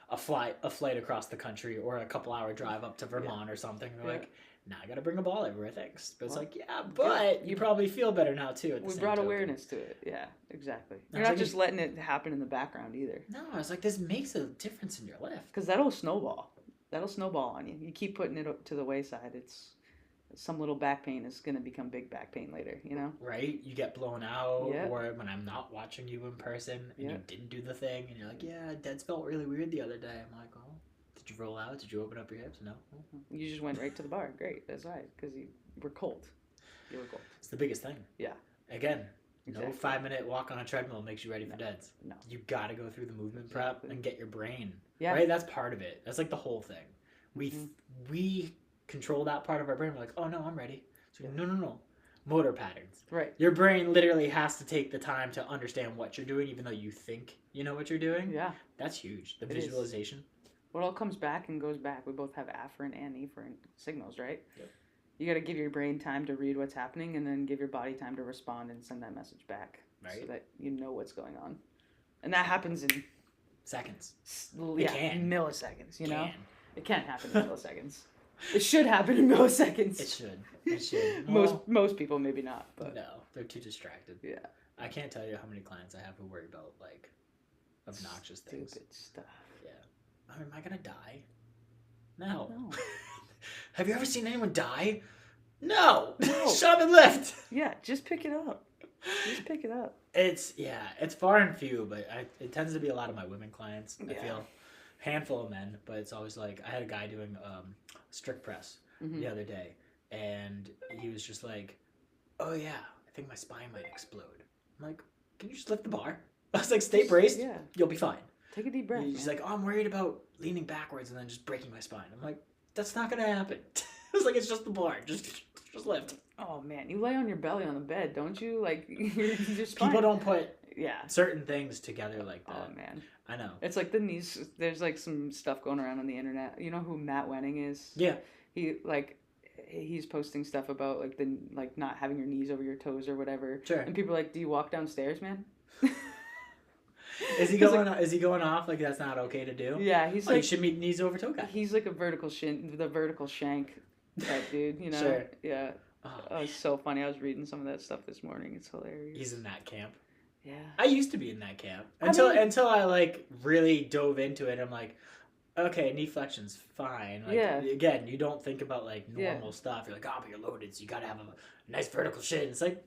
a flight across the country or a couple-hour drive up to Vermont or something. They're like... Now I gotta bring a ball everywhere, thanks. But it's like, but you probably feel better now too. We brought awareness to it. Yeah, exactly. You're not just letting it happen in the background either. No, I was like, this makes a difference in your lift. Because that'll snowball. That'll snowball on you. You keep putting it to the wayside. Some little back pain is gonna become big back pain later. Right? You get blown out, or when I'm not watching you in person and you didn't do the thing, and you're like, deads felt really weird the other day. I'm like, oh. Did you roll out? Did you open up your hips? No. You just went right to the bar. Great. That's right. Because you were cold. You were cold. It's the biggest thing. Yeah. Again, no 5-minute walk on a treadmill makes you ready for deads. No. You got to go through the movement prep and get your brain. Yeah. Right? That's part of it. That's like the whole thing. We control that part of our brain. We're like, oh, no, I'm ready. So no. Motor patterns. Right. Your brain literally has to take the time to understand what you're doing, even though you think you know what you're doing. Yeah. That's huge. The visualization. Well, it all comes back and goes back. We both have afferent and efferent signals, right? Yep. You got to give your brain time to read what's happening and then give your body time to respond and send that message back. Right. So that you know what's going on. And that happens in... seconds. Milliseconds, It can't happen in milliseconds. It should happen in milliseconds. It should. Most people, maybe not. But no, they're too distracted. Yeah. I can't tell you how many clients I have who worry about, like, obnoxious things. Stupid stuff. Yeah. Am I gonna die? No. Have you ever seen anyone die? No. Shut up and lift. Yeah, just pick it up. It's far and few, but it tends to be a lot of my women clients. I feel handful of men, but it's always like I had a guy doing strict press the other day, and he was just like, "Oh yeah, I think my spine might explode." I'm like, "Can you just lift the bar?" I was like, "Stay braced. Yeah, you'll be fine." Take a deep breath. He's like, "Oh, I'm worried about leaning backwards and then just breaking my spine." I'm like, "That's not gonna happen." I was like, "It's just the bar. Just lift." Oh man, you lay on your belly on the bed, don't you? Like, you're just people don't put certain things together like that. Oh man, I know. It's like the knees. There's like some stuff going around on the internet. You know who Matt Wenning is? Yeah. He's posting stuff about like not having your knees over your toes or whatever. Sure. And people are like, "Do you walk downstairs, man?" Is he going? Is he going off like that's not okay to do? Yeah, he's like you should meet knees over toe guy. He's like a vertical shank type dude. You know? Sure. Yeah. Oh, it's so funny. I was reading some of that stuff this morning. It's hilarious. He's in that camp. Yeah. I used to be in that camp until I like really dove into it. I'm like, okay, knee flexion's fine. Like, again, you don't think about like normal stuff. You're like, oh, but you're loaded, so you gotta have a nice vertical shin. It's like,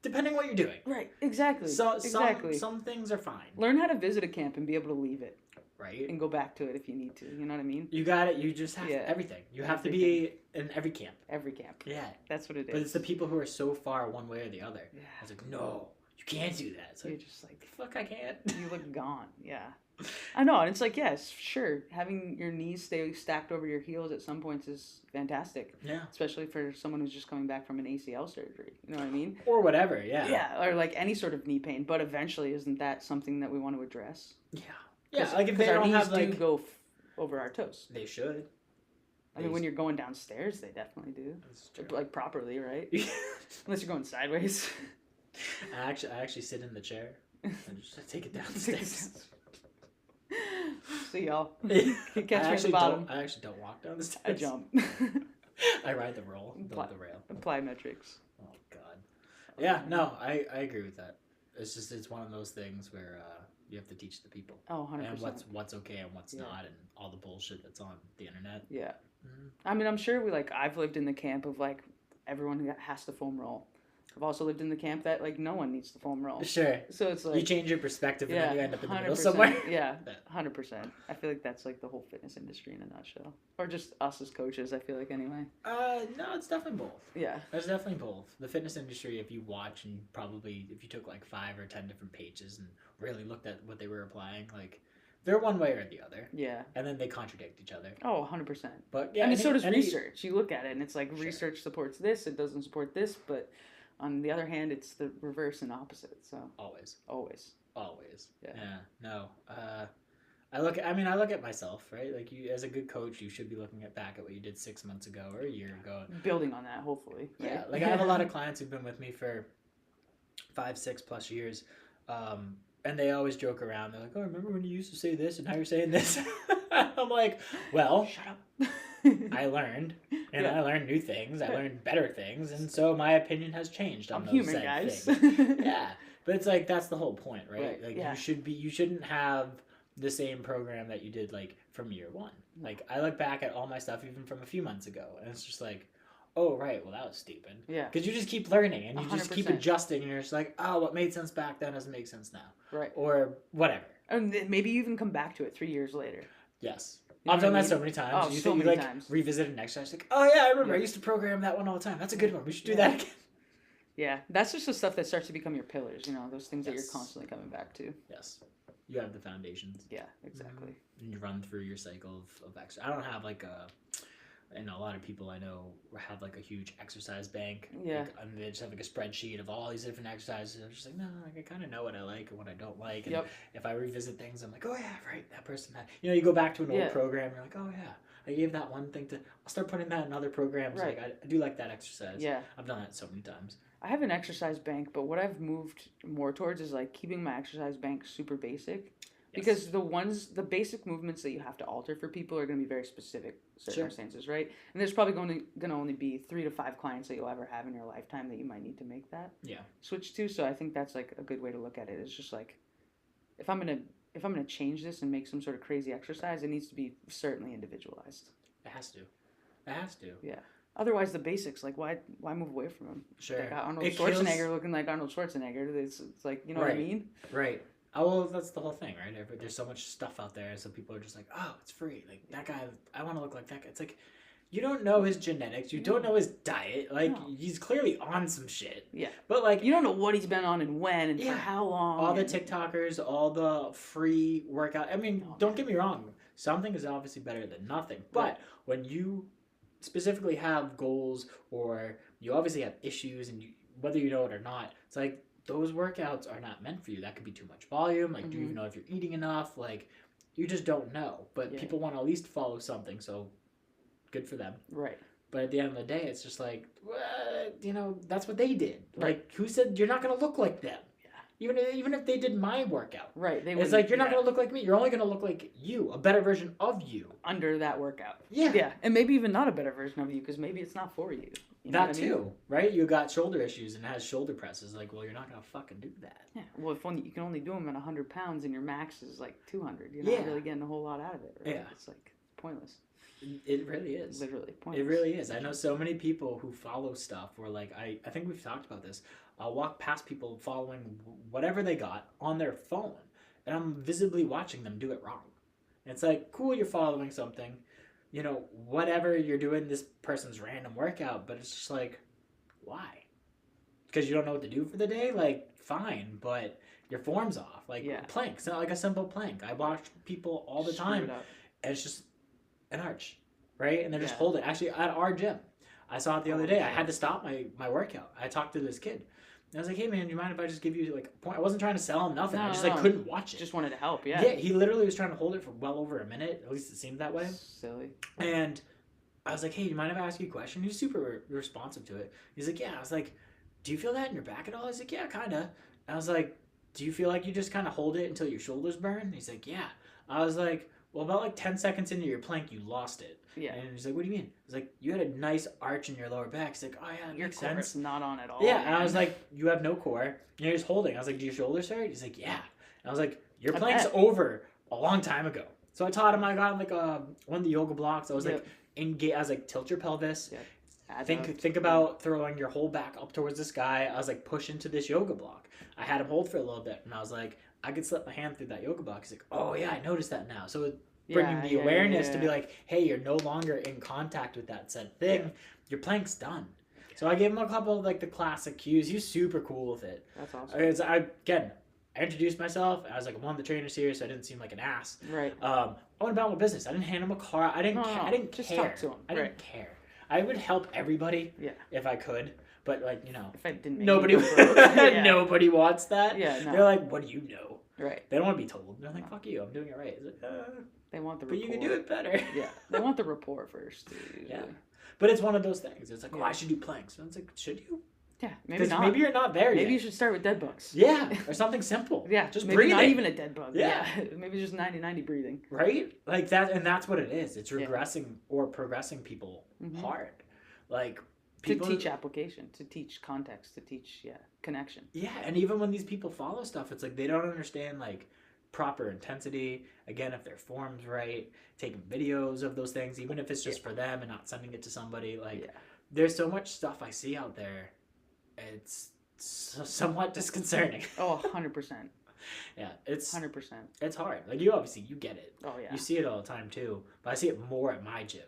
depending what you're doing. Right. Exactly. So some things are fine. Learn how to visit a camp and be able to leave it. Right. And go back to it if you need to. You know what I mean? You got it. You just have everything. You have to be in every camp. Every camp. Yeah. That's what it is. But it's the people who are so far one way or the other. Yeah. I was like, no, you can't do that. So you're just like, fuck, I can't. You look gone. Yeah. I know. And it's like, yes, sure. Having your knees stay stacked over your heels at some points is fantastic. Yeah. Especially for someone who's just coming back from an ACL surgery. You know what I mean? Or whatever, yeah. Yeah. Or like any sort of knee pain. But eventually, isn't that something that we want to address? Yeah. Yeah, like if they don't have like... do go over our toes. They should. I mean, when you're going downstairs, they definitely do. That's true. Like properly, right? Unless you're going sideways. I actually sit in the chair and just take it downstairs. See y'all. Catch me at the bottom. I actually don't walk down the stairs. I jump. I ride the rail. Plyometrics. Oh God. Yeah, no, I agree with that. It's one of those things where you have to teach the people. Oh, 100%. And what's okay and what's not, and all the bullshit that's on the internet. Yeah. Mm-hmm. I mean, I'm sure I've lived in the camp of like everyone has to foam roll. I've also lived in the camp that like no one needs to foam roll. Sure. So it's like you change your perspective and then you end up in the middle somewhere. Yeah, 100%. I feel like that's like the whole fitness industry in a nutshell, or just us as coaches. I feel like anyway. No, it's definitely both. Yeah, it's definitely both. The fitness industry, if you watch and probably if you took like 5 or 10 different pages and really looked at what they were applying, like they're one way or the other. Yeah. And then they contradict each other. Oh, 100%. But yeah, I mean, so does research. You look at it and it's like research supports this, it doesn't support this, but. On the other hand, it's the reverse and opposite. So always. Yeah. No. I look at myself, right? Like you, as a good coach, you should be looking back at what you did 6 months ago or a year ago. Building on that, hopefully. Right? Yeah. Like I have a lot of clients who've been with me for 5-6+ years, and they always joke around. They're like, "Oh, remember when you used to say this and how you're saying this?" I'm like, "Well, shut up." I learned, and I learned new things. I learned better things, and so my opinion has changed on those human, guys. things. Yeah, but it's like that's the whole point, right? Like you shouldn't have the same program that you did like from year one. Like I look back at all my stuff even from a few months ago, and it's just like, oh right, well that was stupid. Yeah, because you just keep learning and you 100%. Just keep adjusting, and you're just like, oh, what made sense back then doesn't make sense now, right? Or whatever. And maybe you even come back to it 3 years later. Yes. I've done that so many times. Oh, so many times. Revisit an exercise, like, oh yeah, I remember. I used to program that one all the time. That's a good one. We should do that again. Yeah, that's just the stuff that starts to become your pillars. You know, those things that you're constantly coming back to. Yes, you have the foundations. Yeah, exactly. And you run through your cycle of exercise. I don't have like and a lot of people I know have like a huge exercise bank. Yeah. Like, and they just have like a spreadsheet of all these different exercises. I'm just like, no, I kind of know what I like and what I don't like. And if I revisit things, I'm like, oh yeah, right, that person had. You know, you go back to an old program, you're like, oh yeah, I gave that one thing to. I'll start putting that in other programs. Right. Like I do like that exercise. Yeah. I've done that so many times. I have an exercise bank, but what I've moved more towards is like keeping my exercise bank super basic. Because the basic movements that you have to alter for people are going to be very specific circumstances, right? And there's probably going to only be 3 to 5 clients that you'll ever have in your lifetime that you might need to make that switch to. So I think that's like a good way to look at it. It's just like if I'm gonna change this and make some sort of crazy exercise, it needs to be certainly individualized. It has to. Yeah. Otherwise, the basics, like why move away from them? Sure. Like Arnold Schwarzenegger looking like Arnold Schwarzenegger. It's like, you know what I mean? Right. Oh, well, that's the whole thing, right? There's so much stuff out there, so people are just like, oh, it's free. Like, that guy, I want to look like that guy. It's like, you don't know his genetics. You don't know his diet. Like, he's clearly on some shit. Yeah. But, like... You don't know what he's been on and when and for how long. All the TikTokers, all the free workout. I mean, don't get me wrong. Something is obviously better than nothing. But when you specifically have goals or you obviously have issues and whether you know it or not, it's like... Those workouts are not meant for you. That could be too much volume. Like, do you even know if you're eating enough? Like, you just don't know. But people want to at least follow something, so good for them. Right. But at the end of the day, it's just like, you know, that's what they did. Right. Like, who said you're not going to look like them? Even if they did my workout. Right. It's like, you're not going to look like me. You're only going to look like you, a better version of you. Under that workout. Yeah. Yeah. And maybe even not a better version of you, because maybe it's not for you. You know that too, right? You got shoulder issues and it has shoulder presses. Like, well, you're not going to fucking do that. Yeah. Well, if you can only do them at 100 pounds and your max is like 200, you're not really getting a whole lot out of it, right? Yeah. It's like pointless. It really is. Literally pointless. It really is. I know so many people who follow stuff where, like, I think we've talked about this. I'll walk past people following whatever they got on their phone, and I'm visibly watching them do it wrong. And it's like, cool, you're following something, you know, whatever you're doing this person's random workout, but it's just like, why? Because you don't know what to do for the day? Like, fine, but your form's off. Like, planks, not like a simple plank. I watch people all the time, and it's just an arch, right? And they're just holding. Actually, at our gym, I saw it the other day. I had to stop my workout. I talked to this kid. And I was like, hey, man, do you mind if I just give you, like, a point? I wasn't trying to sell him nothing. I just, couldn't watch it. Just wanted to help, yeah. Yeah, he literally was trying to hold it for well over a minute. At least it seemed that way. Silly. And I was like, hey, do you mind if I ask you a question? He was super responsive to it. He's like, yeah. I was like, do you feel that in your back at all? He's like, yeah, kind of. I was like, do you feel like you just kind of hold it until your shoulders burn? He's like, yeah. I was like, well, about like 10 seconds into your plank, you lost it. Yeah. And he's like, what do you mean? I was like, you had a nice arch in your lower back. He's like, oh, yeah, that makes sense. Not on at all. Yeah. Man. And I was like, you have no core. You're just holding. I was like, do your shoulders hurt? He's like, yeah. And I was like, your plank's over a long time ago. So I taught him. I got like one of the yoga blocks. I was like, engage. I was like, tilt your pelvis. Yeah. Think about throwing your whole back up towards the sky. I was like, push into this yoga block. I had him hold for a little bit, and I was like, I could slip my hand through that yoga block. He's like, oh yeah, I noticed that now. So bringing the awareness to be like, hey, you're no longer in contact with that said thing. Yeah. Your plank's done. So I gave him a couple of like the classic cues. He's super cool with it. That's awesome. I introduced myself. I was like, I'm one of the trainers here, so I didn't seem like an ass. Right. I went about my business. I didn't hand him a car. I didn't just care. Talk to him. I didn't care. I would help everybody if I could. But, like, you know, if I didn't nobody wants that. Yeah, no. They're like, what do you know? Right. They don't want to be told. They're like, fuck you, I'm doing it right. It's like, they want the rapport. But you can do it better. Yeah. They want the rapport first. Yeah. But it's one of those things. It's like, oh, I should do planks. And it's like, should you? Yeah, maybe not. Maybe you're not there yet. Maybe you should start with dead bugs. Yeah, or something simple. Yeah, just maybe breathing. Not even a dead bug. Yeah. Maybe just 90-90 breathing. Right? Like that, and that's what it is. It's regressing or progressing people hard. Like, people, to teach application, to teach context, to teach connection. Yeah, and even when these people follow stuff, it's like they don't understand like proper intensity. Again, if their form's right, taking videos of those things, even if it's just for them and not sending it to somebody. Like, there's so much stuff I see out there. It's somewhat disconcerting. Oh, 100%. Yeah, it's 100%. It's hard. Like, you get it. Oh yeah. You see it all the time too, but I see it more at my gym.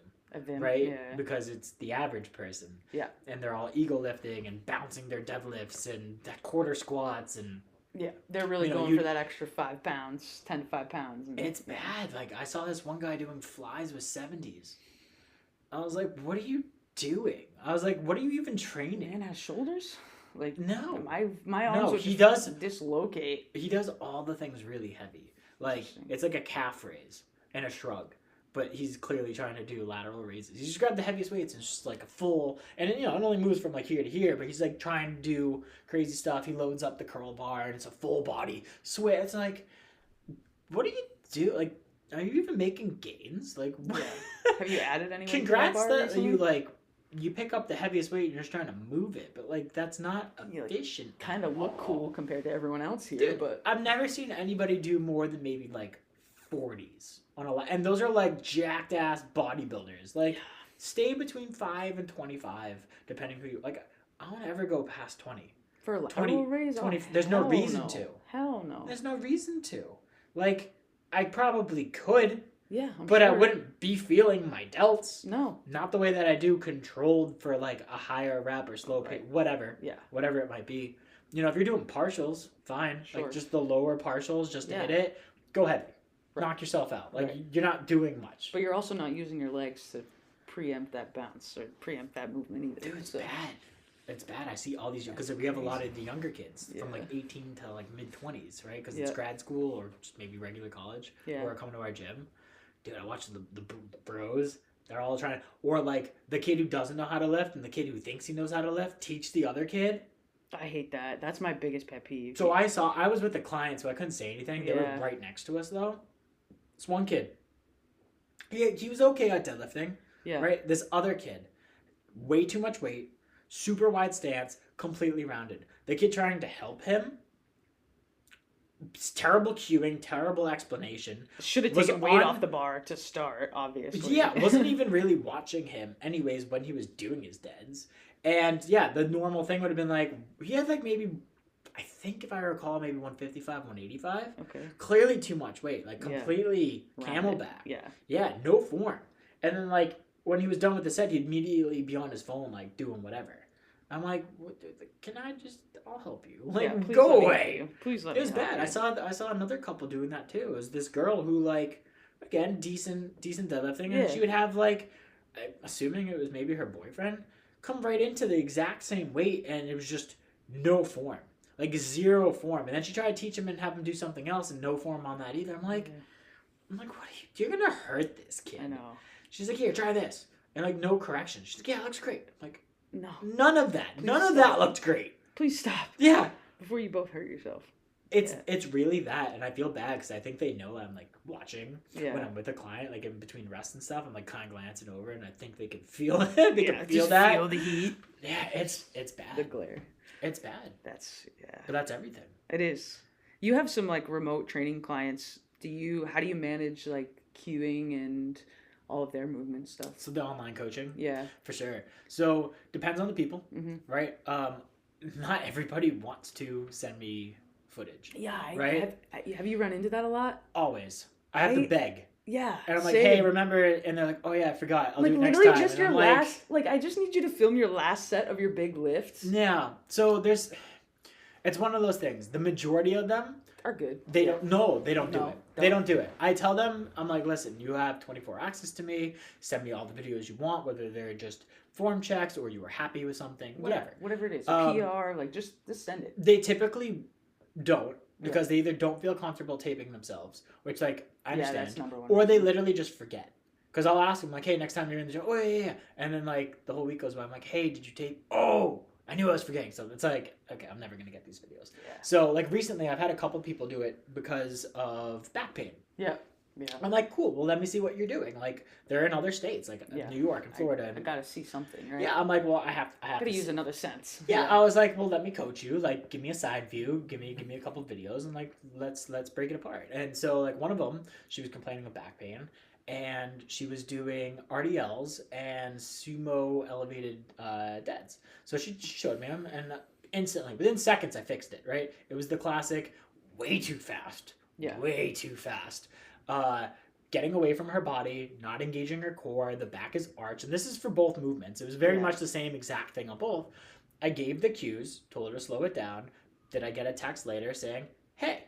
Right? Yeah. Because it's the average person. Yeah. And they're all ego lifting and bouncing their deadlifts and that quarter squats and. Yeah, they're really going for that extra 5 pounds, 10 to 5 pounds. And, it's bad. Like, I saw this one guy doing flies with 70s. I was like, what are you doing? I was like, what are you even training? Man has shoulders? Like, no. My arms would just dislocate. He does all the things really heavy. Like, it's like a calf raise and a shrug. But he's clearly trying to do lateral raises. He just grabbed the heaviest weights and just like a full, and it only moves from like here to here, but he's like trying to do crazy stuff. He loads up the curl bar and it's a full body switch. It's like, what do you do? Like, are you even making gains? Like, what? Have you added any? Congrats that you pick up the heaviest weight and you're just trying to move it, but like that's not efficient. Like, kind of look cool compared to everyone else here. Dude, but I've never seen anybody do more than maybe like 40s. And those are like jacked ass bodybuilders. Like, stay between 5 and 25, depending who you like. I won't ever go past 20. For a lateral raise, 20. There's no reason to. Hell no. There's no reason to. Like, I probably could. Yeah, but sure. I wouldn't be feeling my delts. No. Not the way that I do controlled for like a higher rep or slow pace, whatever. Yeah. Whatever it might be. If you're doing partials, fine. Sure. Like just the lower partials, just to hit it. Go ahead. Knock yourself out. Like, you're not doing much. But you're also not using your legs to preempt that bounce or preempt that movement either. Dude, it's bad. It's bad. I see all these, because we have a lot of the younger kids from like 18 to like mid-20s, right? Because it's grad school or just maybe regular college who are coming to our gym. Dude, I watch the bros. They're all trying to, or like the kid who doesn't know how to lift and the kid who thinks he knows how to lift, teach the other kid. I hate that. That's my biggest pet peeve. So I was with the client, so I couldn't say anything. They were right next to us, though. This one kid, he was okay at deadlifting. Yeah. Right? This other kid, way too much weight, super wide stance, completely rounded. The kid trying to help him, terrible cueing, terrible explanation. Should have taken weight off the bar to start, obviously. Yeah, wasn't even really watching him anyways when he was doing his deads. And yeah, the normal thing would have been like, he had like maybe, I think if I recall, maybe 155, 185. Okay. Clearly too much weight, like completely camelback. Yeah. Yeah, no form. And then like, when he was done with the set, he'd immediately be on his phone, like doing whatever. I'm like, can I just? I'll help you. Like, go away. Please let me. It was bad. I saw another couple doing that too. It was this girl who, like, again, decent deadlifting, and she would have like, assuming it was maybe her boyfriend, come right into the exact same weight, and it was just no form, like zero form. And then she tried to teach him and have him do something else, and no form on that either. I'm like, what? You're gonna hurt this kid. I know. She's like, here, try this, and like no correction. She's like, yeah, it looks great. I'm like. No. None of that. None of that looked great. Please stop. Yeah. Before you both hurt yourself. It's really that, and I feel bad because I think they know I'm like watching when I'm with a client, like in between rests and stuff. I'm like kind of glancing over, and I think they can feel it. They can feel that. Feel the heat. Yeah, it's bad. The glare. It's bad. But that's everything. It is. You have some like remote training clients. How do you manage like cueing and all of their movement stuff? So the online coaching? Yeah. For sure. So depends on the people, right? Not everybody wants to send me footage. Yeah. Right? Have you run into that a lot? Always. I have to beg. Yeah. And I'm like, hey, remember? And they're like, oh yeah, I forgot. I'll do it next time. Literally just your last, I just need you to film your last set of your big lifts. Yeah. So it's one of those things. The majority of them are good. They don't do it. They don't do it. I tell them, I'm like, listen, you have 24 access to me. Send me all the videos you want, whether they're just form checks or you were happy with something, whatever. Whatever it is. PR, just send it. They typically don't because they either don't feel comfortable taping themselves, which like I understand, that's number one. Or they literally just forget. Because I'll ask them like, hey, next time you're in the gym, oh yeah. And then like the whole week goes by, I'm like, hey, did you tape? Oh, I knew I was forgetting. So it's like, okay, I'm never going to get these videos. Yeah. So like recently I've had a couple people do it because of back pain. Yeah. Yeah. I'm like, cool. Well, let me see what you're doing. Like they're in other states, like New York and Florida. I got to see something, right? Yeah. I'm like, well, I have to use another sense. Yeah. I was like, well, let me coach you. Like, give me a side view. Give me a couple of videos and like, let's break it apart. And so like one of them, she was complaining of back pain. And she was doing RDLs and sumo elevated deads. So she showed me them, and instantly, within seconds, I fixed it, right? It was the classic, way too fast. Yeah. Way too fast. Getting away from her body, not engaging her core, the back is arched. And this is for both movements. It was very much the same exact thing on both. I gave the cues, told her to slow it down. Did I get a text later saying, hey,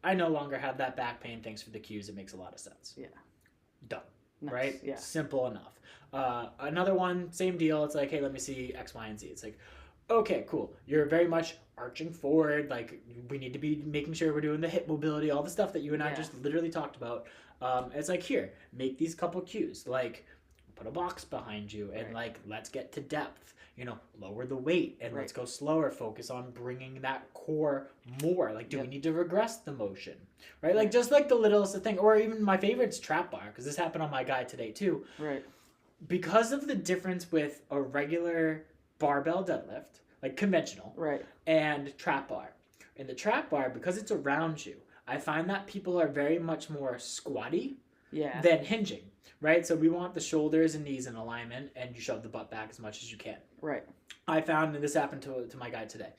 I no longer have that back pain. Thanks for the cues. It makes a lot of sense. Yeah. Done. Nice. Right? Yeah. Simple enough. Another one, same deal. It's like, hey, let me see X, Y, and Z. It's like, okay, cool. You're very much arching forward. Like, we need to be making sure we're doing the hip mobility, all the stuff that you and I just literally talked about. It's like, here, make these couple cues. Like, put a box behind you and like, let's get to depth. You know, lower the weight and let's go slower. Focus on bringing that core more. Like, do we need to regress the motion? Right? Like, just like the littlest thing. Or even my favorite's trap bar, because this happened on my guy today too. Right. Because of the difference with a regular barbell deadlift, like conventional, and trap bar. In the trap bar, because it's around you, I find that people are very much more squatty than hinging. Right? So we want the shoulders and knees in alignment, and you shove the butt back as much as you can. Right. I found, and this happened to my guy today.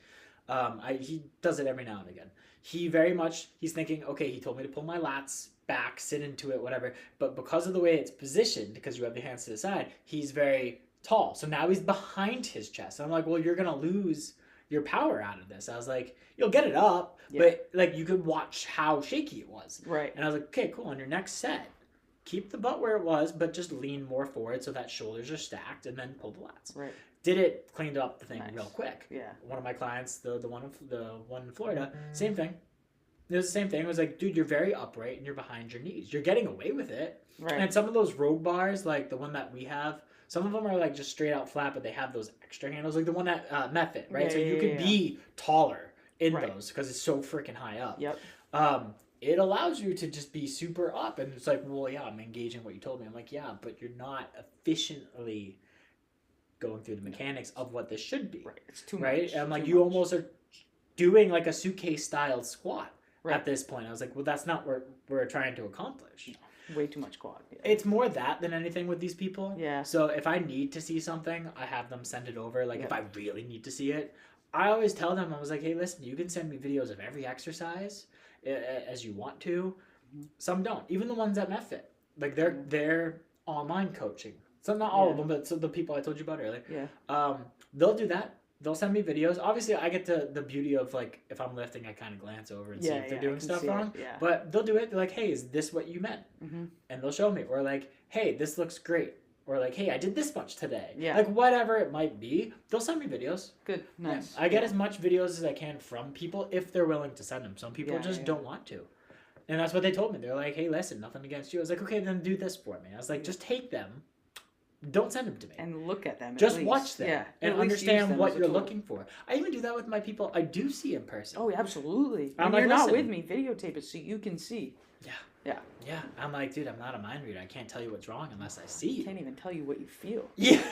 He does it every now and again. He's thinking, okay, he told me to pull my lats back, sit into it, whatever. But because of the way it's positioned, because you have the hands to the side, he's very tall. So now he's behind his chest. And I'm like, well, you're going to lose your power out of this. I was like, you'll get it up, but like you could watch how shaky it was. Right. And I was like, okay, cool. On your next set, keep the butt where it was, but just lean more forward so that shoulders are stacked, and then pull the lats. Right. Did it, cleaned up the thing real quick. Yeah. One of my clients, the one in Florida, same thing. It was the same thing. It was like, dude, you're very upright and you're behind your knees. You're getting away with it. Right. And some of those rogue bars, like the one that we have, Some of them are like just straight out flat, but they have those extra handles, like the one at MetFit, right? So you could be taller in those because it's so freaking high up. Yep. It allows you to just be super up, and it's like, well, yeah, I'm engaging what you told me. I'm like, yeah, but you're not efficiently going through the mechanics of what this should be. Right. It's too right? much. And I'm like, too you much. almost are doing like a suitcase style squat at this point. I was like, well, that's not what we're trying to accomplish. No, way too much quad. Yeah. It's more that than anything with these people. Yeah. So if I need to see something, I have them send it over. Like if I really need to see it, I always tell them, I was like, hey, listen, you can send me videos of every exercise as you want to. Some don't. Even the ones at MetFit. Like they're online coaching. So not all of them, but so the people I told you about earlier. Yeah. They'll do that. They'll send me videos. Obviously, I get the beauty of like if I'm lifting, I kind of glance over and see if they're doing stuff wrong. Yeah. But they'll do it. They're like, hey, is this what you meant? And they'll show me. Or like, hey, this looks great. Or like, hey, I did this much today. Yeah. Like whatever it might be, they'll send me videos. Good. Nice. Yeah. I get as much videos as I can from people if they're willing to send them. Some people just don't want to. And that's what they told me. They're like, hey, listen, nothing against you. I was like, okay, then do this for me. I was like, just take them. Don't send them to me. And look at them. Just watch them. Yeah. And understand what you're looking for. I even do that with my people I do see in person. Oh, absolutely. I'm when like, you're not listen. with me, videotape it so you can see. Yeah. Yeah. Yeah. I'm like, dude, I'm not a mind reader. I can't tell you what's wrong unless I see I it. can't even tell you what you feel. Yeah.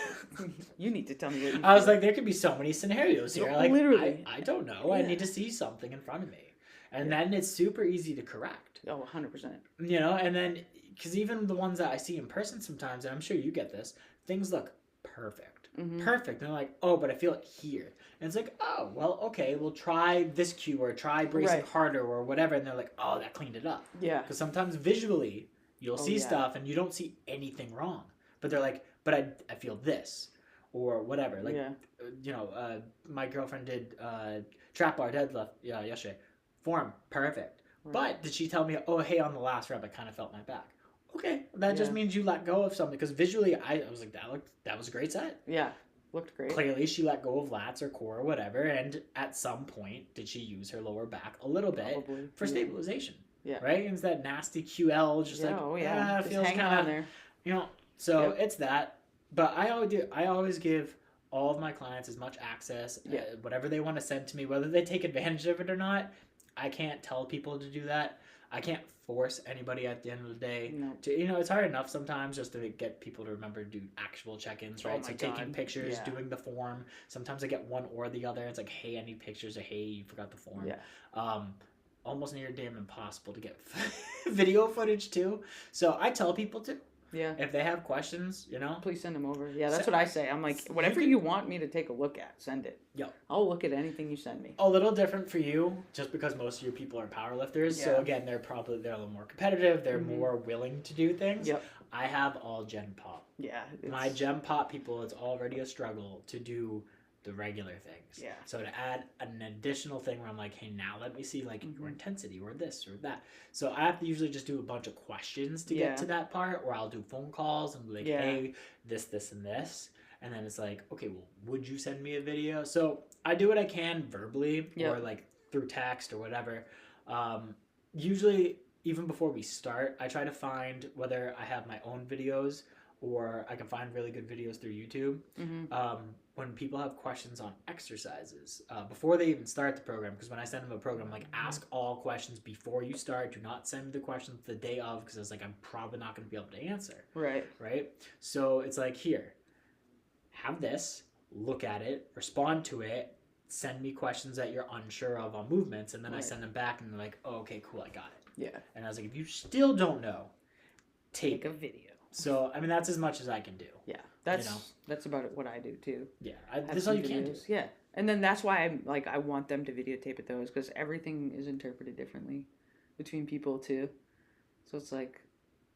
You need to tell me what you feel. I was like, there could be so many scenarios here. Like, literally. I don't know. I need to see something in front of me. And then it's super easy to correct. Oh, 100%. You know, and then, because even the ones that I see in person sometimes, and I'm sure you get this, things look perfect. Perfect. And they're like, oh, but I feel it here. And it's like, oh, well, okay, we'll try this cue or try bracing harder or whatever. And they're like, oh, that cleaned it up. Yeah. Because sometimes visually, you'll see stuff and you don't see anything wrong. But they're like, but I feel this or whatever. Like, you know, my girlfriend did trap bar deadlift yesterday. Form, perfect. Right. But did she tell me, oh, hey, on the last rep, I kind of felt my back. Okay, that just means you let go of something. Because visually, I was like, that was a great set. Yeah, looked great. Clearly, she let go of lats or core or whatever. And at some point, did she use her lower back a little bit for stabilization? Yeah. Right? It's that nasty QL, just like, it feels kind of, there. You know, so it's that. But I always give all of my clients as much access, whatever they want to send to me, whether they take advantage of it or not. I can't tell people to do that. I can't force anybody at the end of the day to, you know, it's hard enough sometimes just to get people to remember to do actual check-ins, right? Taking pictures, doing the form. Sometimes I get one or the other. It's like, hey, I need pictures, or hey, you forgot the form. Yeah. Almost near damn impossible to get video footage too. So I tell people to. Yeah. If they have questions, you know, please send them over. Yeah, that's what I say. I'm like, whatever you want me to take a look at, send it. Yep. I'll look at anything you send me. A little different for you, just because most of your people are powerlifters. Yeah. So again, they're a little more competitive. They're more willing to do things. Yep. I have all Gen Pop. Yeah. My Gen Pop people, it's already a struggle to do the regular things. Yeah. So to add an additional thing where I'm like, hey, now let me see like your intensity or this or that. So I have to usually just do a bunch of questions to get to that part, or I'll do phone calls and be like, hey, this, and this. And then it's like, okay, well, would you send me a video? So I do what I can verbally or like through text or whatever. Usually, even before we start, I try to find whether I have my own videos or I can find really good videos through YouTube. When people have questions on exercises, before they even start the program, because when I send them a program, like, ask all questions before you start. Do not send me the questions the day of, because it's like, I'm probably not going to be able to answer. Right. Right? So it's like, here, have this, look at it, respond to it, send me questions that you're unsure of on movements, and then I send them back, and they're like, oh, okay, cool, I got it. Yeah. And I was like, if you still don't know, take a video. So, I mean, that's as much as I can do. Yeah. That's about what I do, too. Yeah. That's all you can do. Yeah. And then that's why I'm like, I want them to videotape it, though, is because everything is interpreted differently between people, too. So it's like,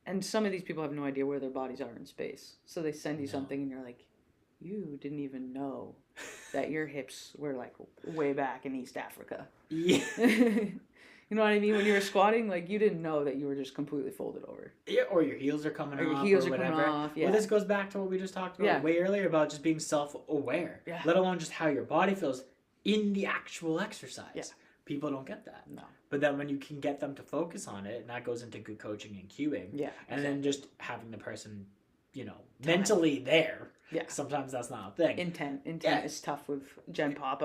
and some of these people have no idea where their bodies are in space. So they send you something, and you're like, you didn't even know that your hips were, like, way back in East Africa. Yeah. You know what I mean? When you were squatting, like, you didn't know that you were just completely folded over. Yeah, or your heels are coming off or whatever. Well, this goes back to what we just talked about way earlier about just being self-aware, let alone just how your body feels in the actual exercise. Yeah. People don't get that. No. But then when you can get them to focus on it, and that goes into good coaching and cueing, and then just having the person mentally there. Yeah. Sometimes that's not a thing. Intent is tough with Gen Pop,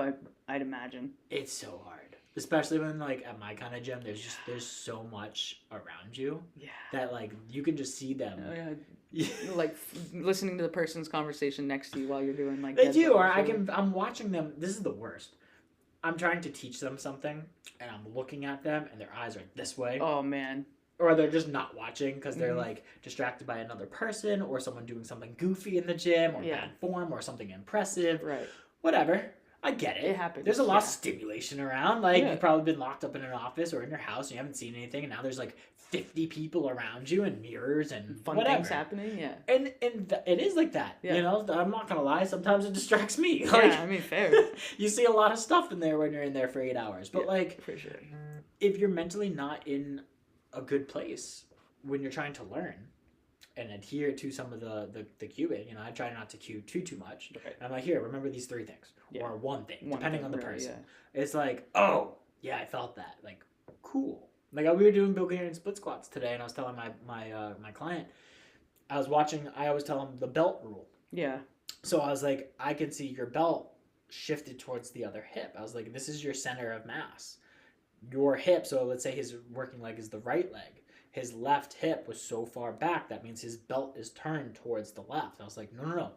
I'd imagine. It's so hard. Especially when, like, at my kind of gym, there's so much around you. Yeah. That, like, you can just see them. Like, listening to the person's conversation next to you while you're doing, like... They do, or I'm watching them. This is the worst. I'm trying to teach them something, and I'm looking at them, and their eyes are this way. Oh, man. Or they're just not watching because they're, like, distracted by another person or someone doing something goofy in the gym or bad form or something impressive. Right. Whatever. I get it. It happens. There's a lot of stimulation around. Like, you've probably been locked up in an office or in your house and you haven't seen anything, and now there's, like, 50 people around you and mirrors and fun whatever. things happening, yeah. And it is like that. Yeah. I'm not going to lie. Sometimes it distracts me. Like, yeah, I mean, fair. You see a lot of stuff in there when you're in there for 8 hours. But, like, for sure. If you're mentally not in a good place when you're trying to learn and adhere to some of the cueing, I try not to cue too much. Okay. And I'm like, here, remember these 3 things or one thing, depending on the person. Yeah. It's like, oh, yeah, I felt that. Like, cool. Like, we were doing Bulgarian split squats today, and I was telling my client, I always tell him the belt rule. Yeah. So I was like, I can see your belt shifted towards the other hip. I was like, this is your center of mass. Your hip, so let's say his working leg is the right leg. His left hip was so far back, that means his belt is turned towards the left. I was like, no.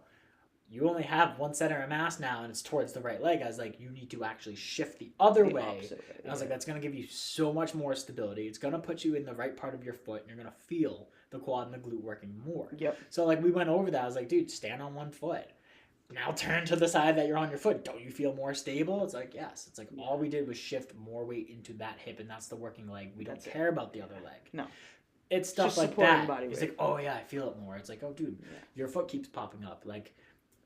You only have one center of mass now, and it's towards the right leg. I was like, you need to actually shift the other way. And I was like, that's going to give you so much more stability. It's going to put you in the right part of your foot, and you're going to feel the quad and the glute working more. Yep. So, like, we went over that. I was like, dude, stand on one foot. Now turn to the side that you're on your foot. Don't you feel more stable? It's like, yes. It's like all we did was shift more weight into that hip, and that's the working leg. We don't care about the other leg. No. It's stuff just like that. It's like, oh, yeah, I feel it more. It's like, oh, dude, your foot keeps popping up. Like,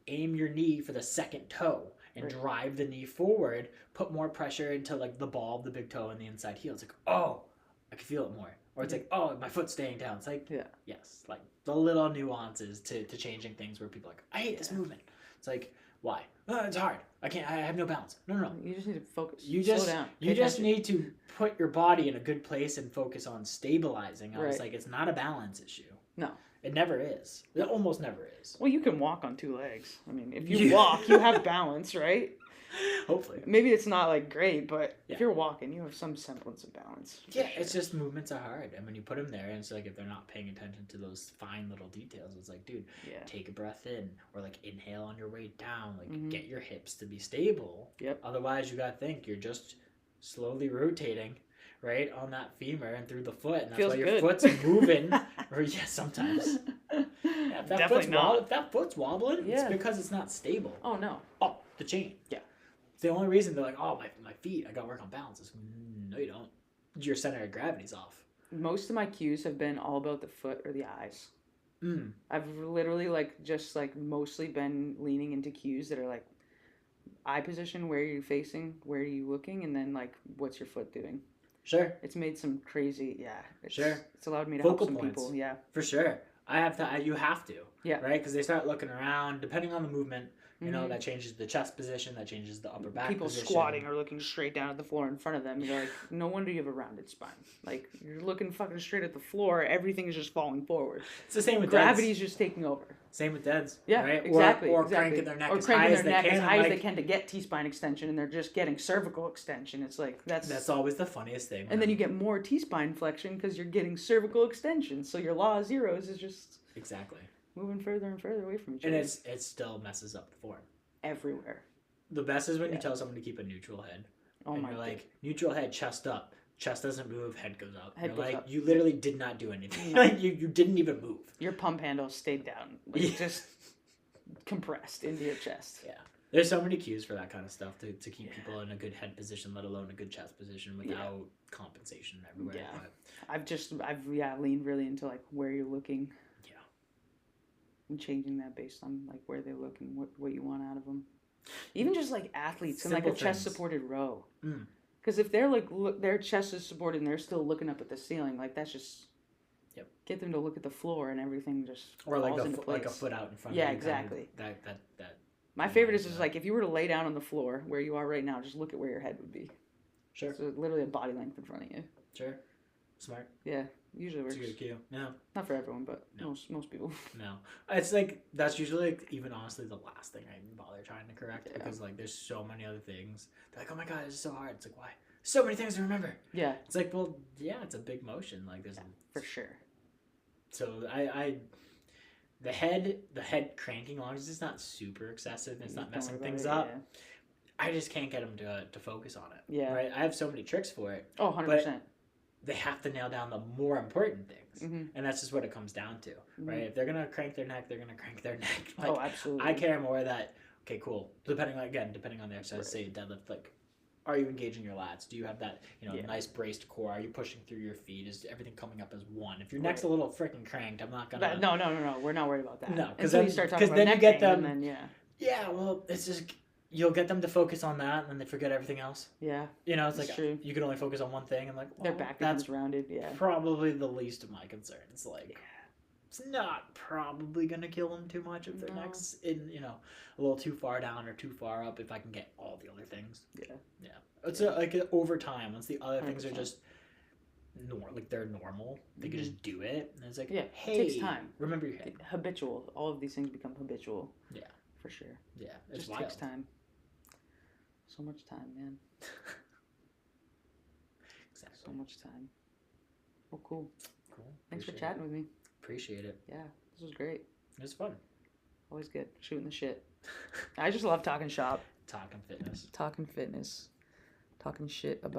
aim your knee for the second toe and drive the knee forward. Put more pressure into, like, the ball of the big toe and the inside heel. It's like, oh, I can feel it more. Or it's like, oh, my foot's staying down. It's like, yes, like the little nuances to changing things where people are like, I hate this movement. It's like, why? It's hard. I have no balance. No. You just need to focus. Slow down. You just need to put your body in a good place and focus on stabilizing. I was like, it's not a balance issue. No. It never is. It almost never is. Well, you can walk on 2 legs. I mean, if you walk, you have balance, right? Hopefully. Maybe it's not, like, great, but if you're walking, you have some semblance of balance. Yeah, sure. It's just movements are hard. And when you put them there, and it's like if they're not paying attention to those fine little details, it's like, dude, take a breath in. Or, like, inhale on your way down. Like, get your hips to be stable. Yep. Otherwise, you got to think you're just slowly rotating, right, on that femur and through the foot. And that's why your foot's moving. Or, sometimes. If that foot's wobbling, it's because it's not stable. Oh, no. Oh, the chain. Yeah. The only reason they're like, oh, my feet, I got to work on balance. Is no, you don't. Your center of gravity's off. Most of my cues have been all about the foot or the eyes. I've literally, like, just, like, mostly been leaning into cues that are, like, eye position, where are you facing, where are you looking, and then, like, what's your foot doing? Sure. It's made some crazy, It's allowed me to Focal help some points. People, For sure. You have to. Yeah. Right? Because they start looking around, depending on the movement. You know, that changes the chest position, that changes the upper back People position. Squatting or looking straight down at the floor in front of them. You're like, no wonder you have a rounded spine. Like, you're looking fucking straight at the floor. Everything is just falling forward. It's the same with Gravity's just taking over. Same with deads. Yeah, right? Exactly. Or exactly. cranking their neck as high as they can to get T-spine extension, and they're just getting cervical extension. It's like, that's always the funniest thing. And then you get more T-spine flexion because you're getting cervical extension. So your law of zeros is just... Exactly. Moving further and further away from each other. And it still messes up the form. Everywhere. The best is when you tell someone to keep a neutral head. Oh and my! You're like, neutral head, chest up. Chest doesn't move, head goes up. You literally did not do anything. Like you didn't even move. Your pump handle stayed down. Like, just compressed into your chest. Yeah. There's so many cues for that kind of stuff to keep people in a good head position, let alone a good chest position without compensation everywhere. Yeah. But I've leaned really into, like, where you're looking. And changing that based on, like, where they look and what you want out of them. Even just, like, athletes in, like, a chest-supported row. Because if they're, like, their chest is supported and they're still looking up at the ceiling, like, that's just... Get them to look at the floor and everything just falls into place. Like a foot out in front of you. Yeah, exactly. Kind of that. My favorite is just, like, if you were to lay down on the floor where you are right now, just look at where your head would be. Sure. So literally a body length in front of you. Sure. Smart. Yeah, usually works. It's a good cue. No. Not for everyone, but most people. No. It's like, that's usually, like, even honestly the last thing I even bother trying to correct because, like, there's so many other things. They're like, oh my God, this is so hard. It's like, why? So many things to remember. Yeah. It's like, well, yeah, it's a big motion. Like, there's for sure. So the head cranking, as long as it's not super excessive and it's not messing things up, I just can't get them to focus on it. Yeah. Right? I have so many tricks for it. Oh, 100%. They have to nail down the more important things. And that's just what it comes down to. Right? If they're going to crank their neck, they're going to crank their neck. Like, absolutely. I care more that, okay, cool. Depending on the exercise, say deadlift, like, are you engaging your lats? Do you have that, nice braced core? Are you pushing through your feet? Is everything coming up as one? If your neck's a little freaking cranked, I'm not gonna. No. We're not worried about that. No, because then you start talking about neck you get pain, them. and then Yeah, well, it's just you'll get them to focus on that, and then they forget everything else. Yeah. It's like true. You can only focus on one thing. I'm like, their back becomes rounded. Yeah. Probably the least of my concerns. Like. It's not probably gonna kill them too much if their neck's in, a little too far down or too far up. If I can get all the other things. Yeah. It's like over time. Once the other 100%. Things are just like they're normal, they can just do it. And it's like, hey, it takes time. Remember your head. Habitual. All of these things become habitual. Yeah. For sure. Yeah. It just takes time. So much time, man. Exactly. So much time. Well, cool. Thanks for chatting with me. Appreciate it. Yeah, this was great. It was fun. Always good. Shooting the shit. I just love talking shop. Talking fitness. Talking shit about